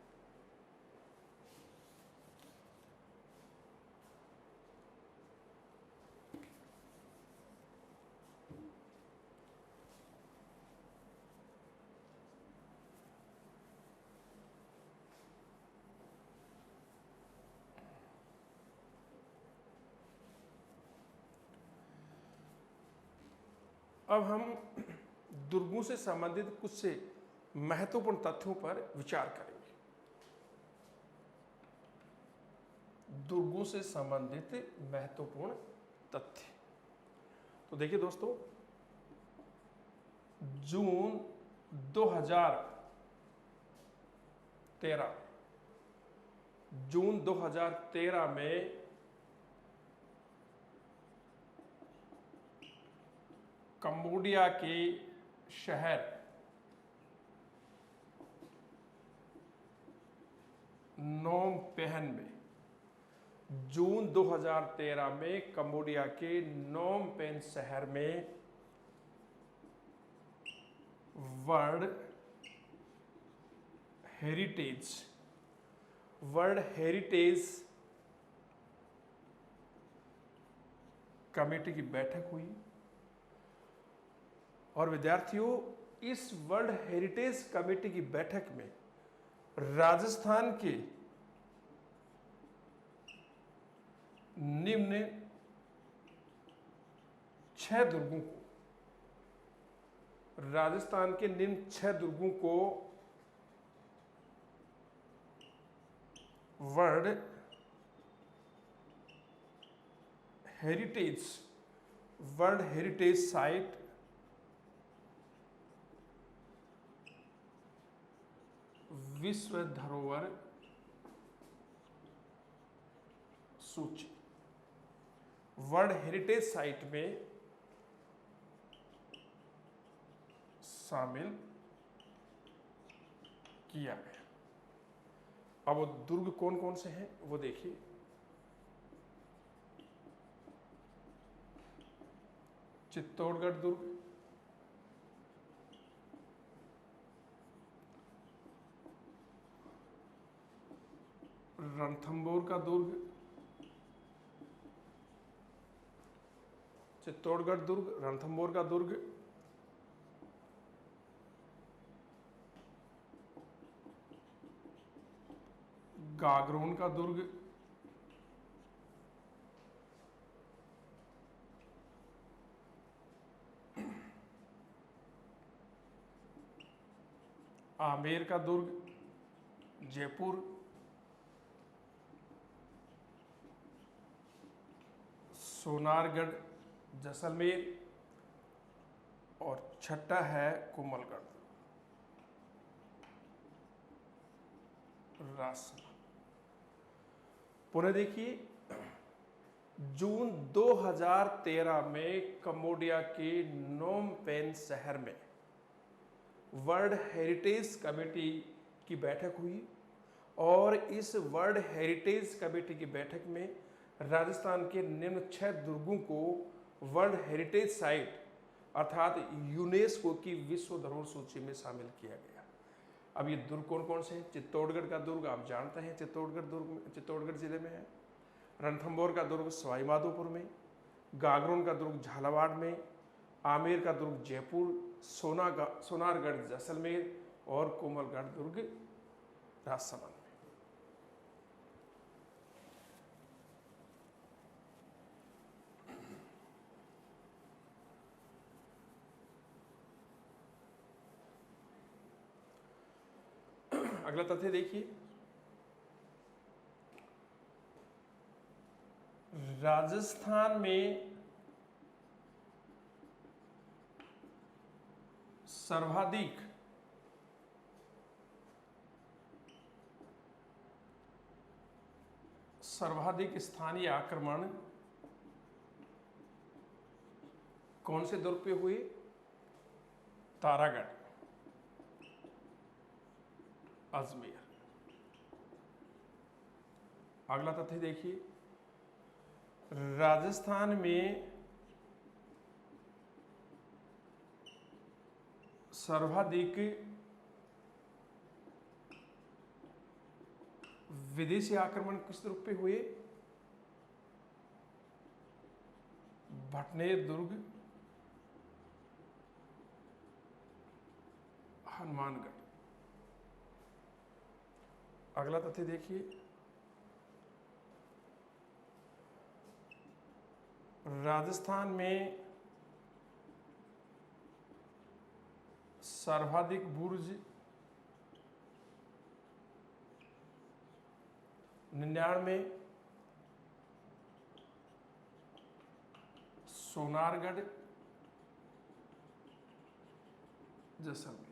अब हम दुर्गों से संबंधित कुछ से महत्वपूर्ण तथ्यों पर विचार करेंगे। दुर्गों से संबंधित महत्वपूर्ण तथ्य। तो देखिए दोस्तों, जून 2013 में कंबोडिया के शहर नोम पेहन में, जून 2013 में कंबोडिया के नोम पेन शहर में वर्ल्ड हेरिटेज कमेटी की बैठक हुई। और विद्यार्थियों, इस वर्ल्ड हेरिटेज कमेटी की बैठक में राजस्थान के निम्न 6 दुर्गों को वर्ल्ड हेरिटेज साइट विश्व धरोहर सूची, वर्ल्ड हेरिटेज साइट में शामिल किया गया। अब वो दुर्ग कौन कौन से हैं वो देखिए। चित्तौड़गढ़ दुर्ग, रणथंभौर का दुर्ग, चित्तौड़गढ़ दुर्ग, रणथंभौर का दुर्ग, गागरोन का दुर्ग, आमेर का दुर्ग, जयपुर, सोनारगढ़, जैसलमेर, और छठा है कोमलगढ़, राजसमंद। पुनः देखिए, जून 2013 में कंबोडिया के नोम पेन शहर में वर्ल्ड हेरिटेज कमेटी की बैठक हुई और इस वर्ल्ड हेरिटेज कमेटी की बैठक में राजस्थान के निम्न 6 दुर्गों को वर्ल्ड हेरिटेज साइट अर्थात यूनेस्को की विश्व धरोहर सूची में शामिल किया गया। अब ये दुर्ग कौन कौन से हैं? चित्तौड़गढ़ का दुर्ग आप जानते हैं, चित्तौड़गढ़ दुर्ग चित्तौड़गढ़ जिले में है। रणथंभौर का दुर्ग सवाई माधोपुर में, गागरोन का दुर्ग झालावाड़ में, आमेर का दुर्ग जयपुर, सोनारगढ़ जैसलमेर और कोमलगढ़ दुर्ग राजसमंद में। अगला तथ्य देखिए, राजस्थान में सर्वाधिक स्थानीय आक्रमण कौन से दुर्ग पे हुए? तारागढ़, अजमेर। अगला तथ्य देखिए, राजस्थान में सर्वाधिक विदेशी आक्रमण किस दुर्ग पे हुए? भटनेर दुर्ग, हनुमानगढ़। अगला तथ्य देखिए, राजस्थान में सर्वाधिक बुर्ज 99, सोनारगढ़, जैसलमेर।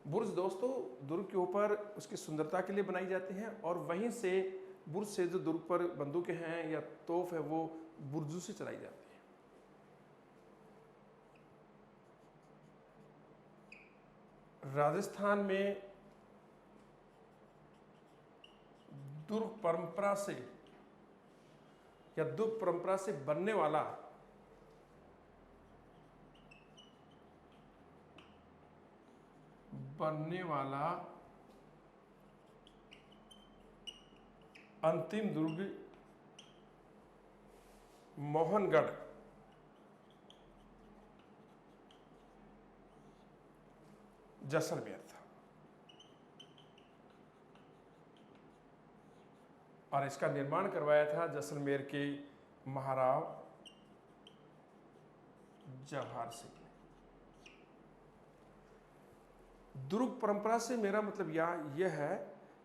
बुर्ज दोस्तों दुर्ग के ऊपर उसकी सुंदरता के लिए बनाई जाती हैं और वहीं से बुर्ज से जो दुर्ग पर बंदूकें हैं या तोप है वो बुर्जों से चलाई जाती है। राजस्थान में दुर्ग परंपरा से बनने वाला अंतिम दुर्ग मोहनगढ़, जैसलमेर था और इसका निर्माण करवाया था जैसलमेर के महाराव जवाहर सिंह ने। दुर्ग परंपरा से मेरा मतलब यह है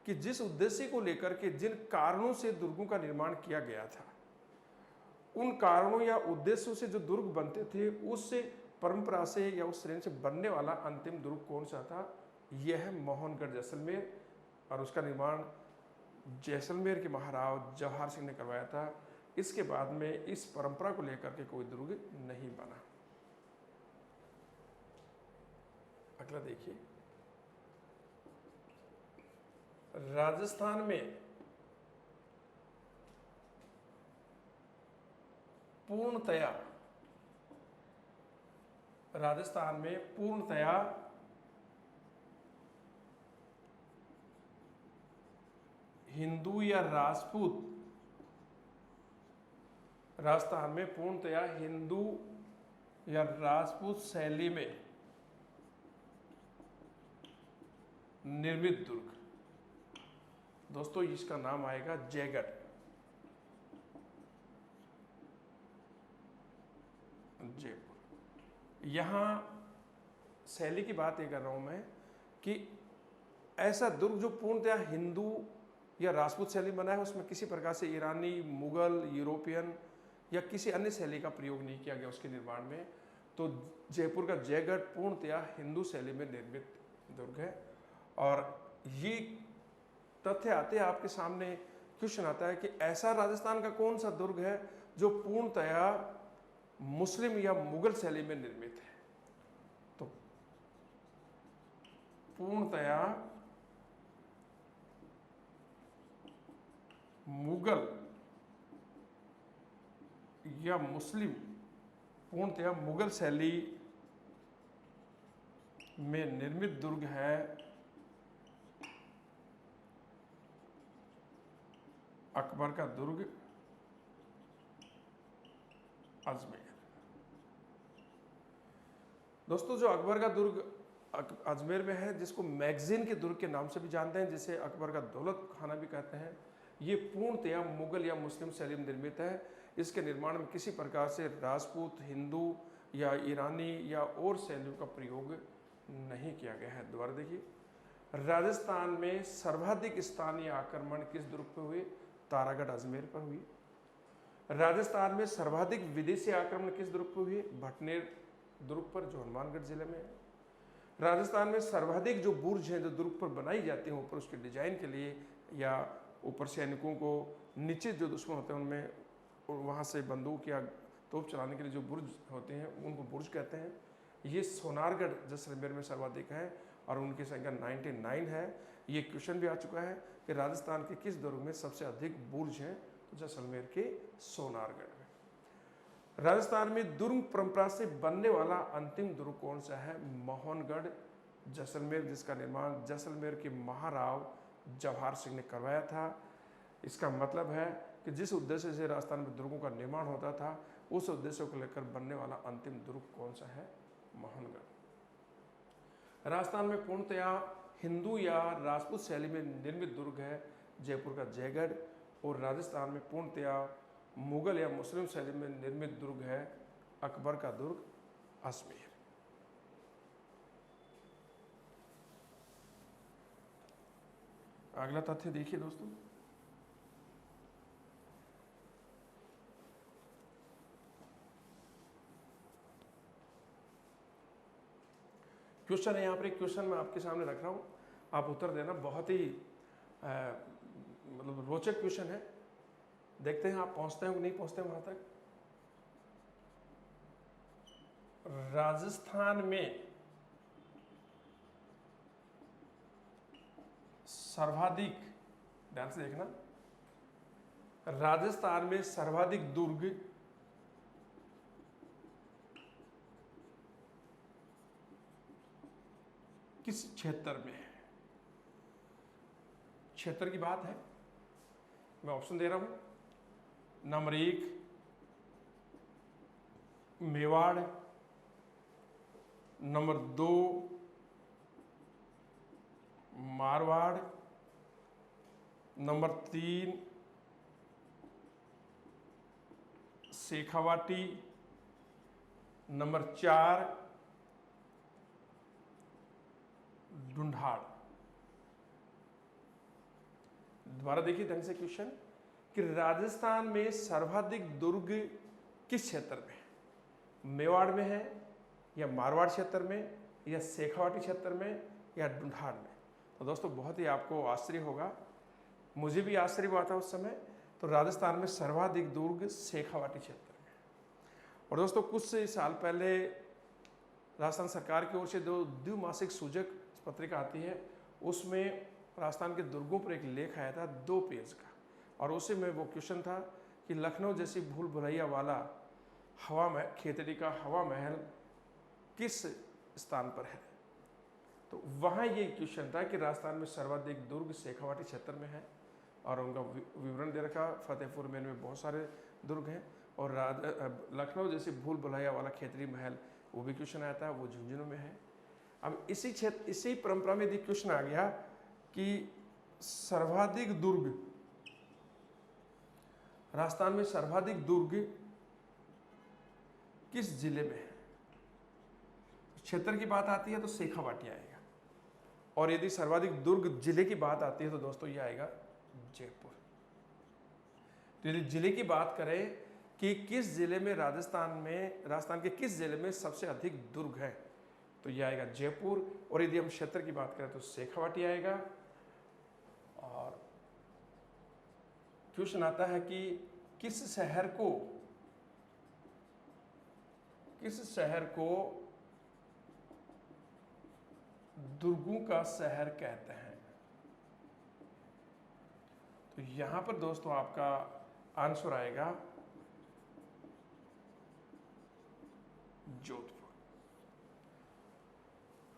कि जिस उद्देश्य को लेकर के जिन कारणों से दुर्गों का निर्माण किया गया था, उन कारणों या उद्देश्यों से जो दुर्ग बनते थे उससे परंपरा से या उस श्रेणी से बनने वाला अंतिम दुर्ग कौन सा था? यह है मोहनगढ़ जैसलमेर और उसका निर्माण जैसलमेर के महाराव जवाहर सिंह ने करवाया था। इसके बाद में इस परंपरा को लेकर के कोई दुर्ग नहीं बना। अगला देखिए, राजस्थान में पूर्णतया हिंदू या राजपूत, राजस्थान में पूर्णतया हिंदू या राजपूत शैली में निर्मित दुर्ग दोस्तों इसका नाम आएगा जयगढ़। जयपुर। यहाँ शैली की बात ये कर रहा हूँ मैं कि ऐसा दुर्ग जो पूर्णतया हिंदू या राजपूत शैली बना है, उसमें किसी प्रकार से ईरानी, मुगल, यूरोपियन या किसी अन्य शैली का प्रयोग नहीं किया गया उसके निर्माण में। तो जयपुर का जयगढ़ पूर्णतया हिंदू शैली में निर्मित दुर्ग है। और ये तथ्य आते हैं आपके सामने, क्वेश्चन आता है कि ऐसा राजस्थान का कौन सा दुर्ग है जो पूर्णतया मुस्लिम या मुगल शैली में निर्मित है। तो पूर्णतया मुगल या मुस्लिम, पूर्णतया मुगल शैली में निर्मित दुर्ग है अकबर का दुर्ग अजमेर। दोस्तों, जो अकबर का दुर्ग अजमेर में है, जिसको मैगजीन के दुर्ग के नाम से भी जानते हैं, जिसे अकबर का दौलत खाना भी कहते हैं, ये पूर्णतया मुगल या मुस्लिम शैली में निर्मित है। इसके निर्माण में किसी प्रकार से राजपूत, हिंदू या ईरानी या और शैलियों का प्रयोग नहीं किया गया है। दोबारा देखिए, राजस्थान में सर्वाधिक स्थानीय आक्रमण किस दुर्ग पर हुए? तारागढ़ अजमेर पर हुई। राजस्थान में सर्वाधिक विदेशी आक्रमण किस दुर्ग पर हुए? भटनेर दुर्ग पर, जो हनुमानगढ़ जिले में है। राजस्थान में सर्वाधिक जो बुर्ज हैं जो दुर्ग पर बनाई जाती हैं ऊपर उसके डिजाइन के लिए, या ऊपर सैनिकों को नीचे जो दुश्मन होते हैं उनमें वहाँ से बंदूक या तोप चलाने के लिए जो बुर्ज होते हैं उनको बुर्ज कहते हैं। ये सोनारगढ़ जैसलमेर में सर्वाधिक है और उनकी संख्या 99 है। ये क्वेश्चन भी आ चुका है कि राजस्थान के किस दुर्ग में सबसे अधिक बुर्ज हैं? तो जैसलमेर के सोनारगढ़ में। राजस्थान में दुर्ग परंपरा से बनने वाला अंतिम दुर्ग कौन सा है? मोहनगढ़ जैसलमेर, जिसका निर्माण जैसलमेर के महाराव जवाहर सिंह ने करवाया था। इसका मतलब है कि जिस उद्देश्य से राजस्थान में दुर्गों का निर्माण होता था, उस उद्देश्य को लेकर बनने वाला अंतिम दुर्ग कौन सा है? मोहनगढ़। राजस्थान में पूर्णतया हिंदू या राजपूत शैली में निर्मित दुर्ग है जयपुर का जयगढ़, और राजस्थान में पूर्णतया मुगल या मुस्लिम शैली में निर्मित दुर्ग है अकबर का दुर्ग अजमेर। अगला तथ्य देखिए दोस्तों, क्वेश्चन है यहाँ पर। एक क्वेश्चन मैं आपके सामने रख रहा हूँ, आप उत्तर देना। बहुत ही मतलब रोचक क्वेश्चन है। देखते हैं आप पहुँचते हैं कि नहीं पहुँचते वहाँ तक। राजस्थान में सर्वाधिक, ध्यान से देखना, राजस्थान में सर्वाधिक दुर्ग किस क्षेत्र में है? क्षेत्र की बात है, मैं ऑप्शन दे रहा हूं। Number 1 Mewar, number 2 Marwar, number 3 Shekhawati, number 4 Dhundhar. दोबारा देखिए ढंग से क्वेश्चन कि राजस्थान में सर्वाधिक दुर्ग किस क्षेत्र में है? मेवाड़ में है, या मारवाड़ क्षेत्र में, या शेखावाटी क्षेत्र में, या ढूंढाड़ में? तो दोस्तों बहुत ही आपको आश्चर्य होगा, मुझे भी आश्चर्य हुआ था उस समय। तो राजस्थान में सर्वाधिक दुर्ग शेखावाटी क्षेत्र में। और दोस्तों कुछ साल पहले राजस्थान सरकार की ओर से दो द्विमासिक सूचक पत्रिका आती है, उसमें राजस्थान के दुर्गों पर एक लेख आया था 2 पेज का, और उसी में वो क्वेश्चन था कि लखनऊ जैसी भूल भुलैया वाला खेतड़ी का हवा महल किस स्थान पर है? तो वहाँ ये क्वेश्चन था कि राजस्थान में सर्वाधिक दुर्ग शेखावाटी क्षेत्र में है, और उनका विवरण दे रखा। फतेहपुर मेन में बहुत सारे दुर्ग हैं, और लखनऊ जैसी भूल भुलैया वाला खेतड़ी महल, वो भी क्वेश्चन आया था, वो झुंझुनू में है। अब इसी परंपरा में यदि क्वेश्चन आ गया कि सर्वाधिक दुर्ग, राजस्थान में सर्वाधिक दुर्ग किस जिले में है? क्षेत्र की बात आती है तो शेखावाटी आएगा। और यदि सर्वाधिक दुर्ग जिले की बात आती है तो दोस्तों ये आएगा जयपुर। तो यदि जिले की बात करें कि किस जिले में राजस्थान के किस जिले में सबसे अधिक दुर्ग है, तो ये आएगा जयपुर। और यदि हम क्षेत्र की बात करें तो शेखावाटी आएगा। और क्वेश्चन आता है कि किस शहर को दुर्गों का शहर कहते हैं। तो यहां पर दोस्तों आपका आंसर आएगा जोधपुर।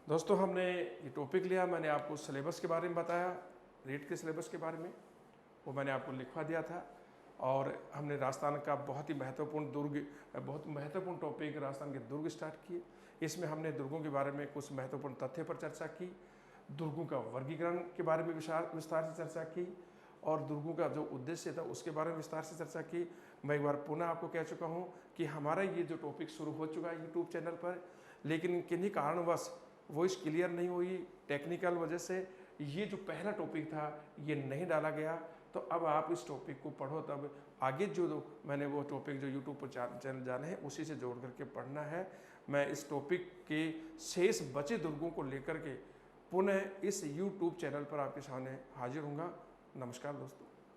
दोस्तों हमने ये टॉपिक लिया, मैंने आपको सिलेबस के बारे में बताया, रीट के सिलेबस के बारे में वो मैंने आपको लिखवा दिया था। और हमने राजस्थान का बहुत महत्वपूर्ण टॉपिक राजस्थान के दुर्ग स्टार्ट किए। इसमें हमने दुर्गों के बारे में कुछ महत्वपूर्ण तथ्य पर चर्चा की, दुर्गों का वर्गीकरण के बारे में विस्तार से चर्चा की, और दुर्गों का जो उद्देश्य था उसके बारे में विस्तार से चर्चा की। मैं एक बार पुनः आपको कह चुका हूं कि हमारा ये जो टॉपिक शुरू हो चुका है यूट्यूब चैनल पर, लेकिन किन्हीं कारणवश वॉइस क्लियर नहीं हुई, टेक्निकल वजह से ये जो पहला टॉपिक था ये नहीं डाला गया। तो अब आप इस टॉपिक को पढ़ो, तब आगे जो मैंने वो टॉपिक जो यूट्यूब पर चैनल जाने हैं उसी से जोड़ करके पढ़ना है। मैं इस टॉपिक के शेष बचे दुर्गों को लेकर के पुनः इस यूट्यूब चैनल पर आपके सामने हाजिर हूँगा। नमस्कार दोस्तों।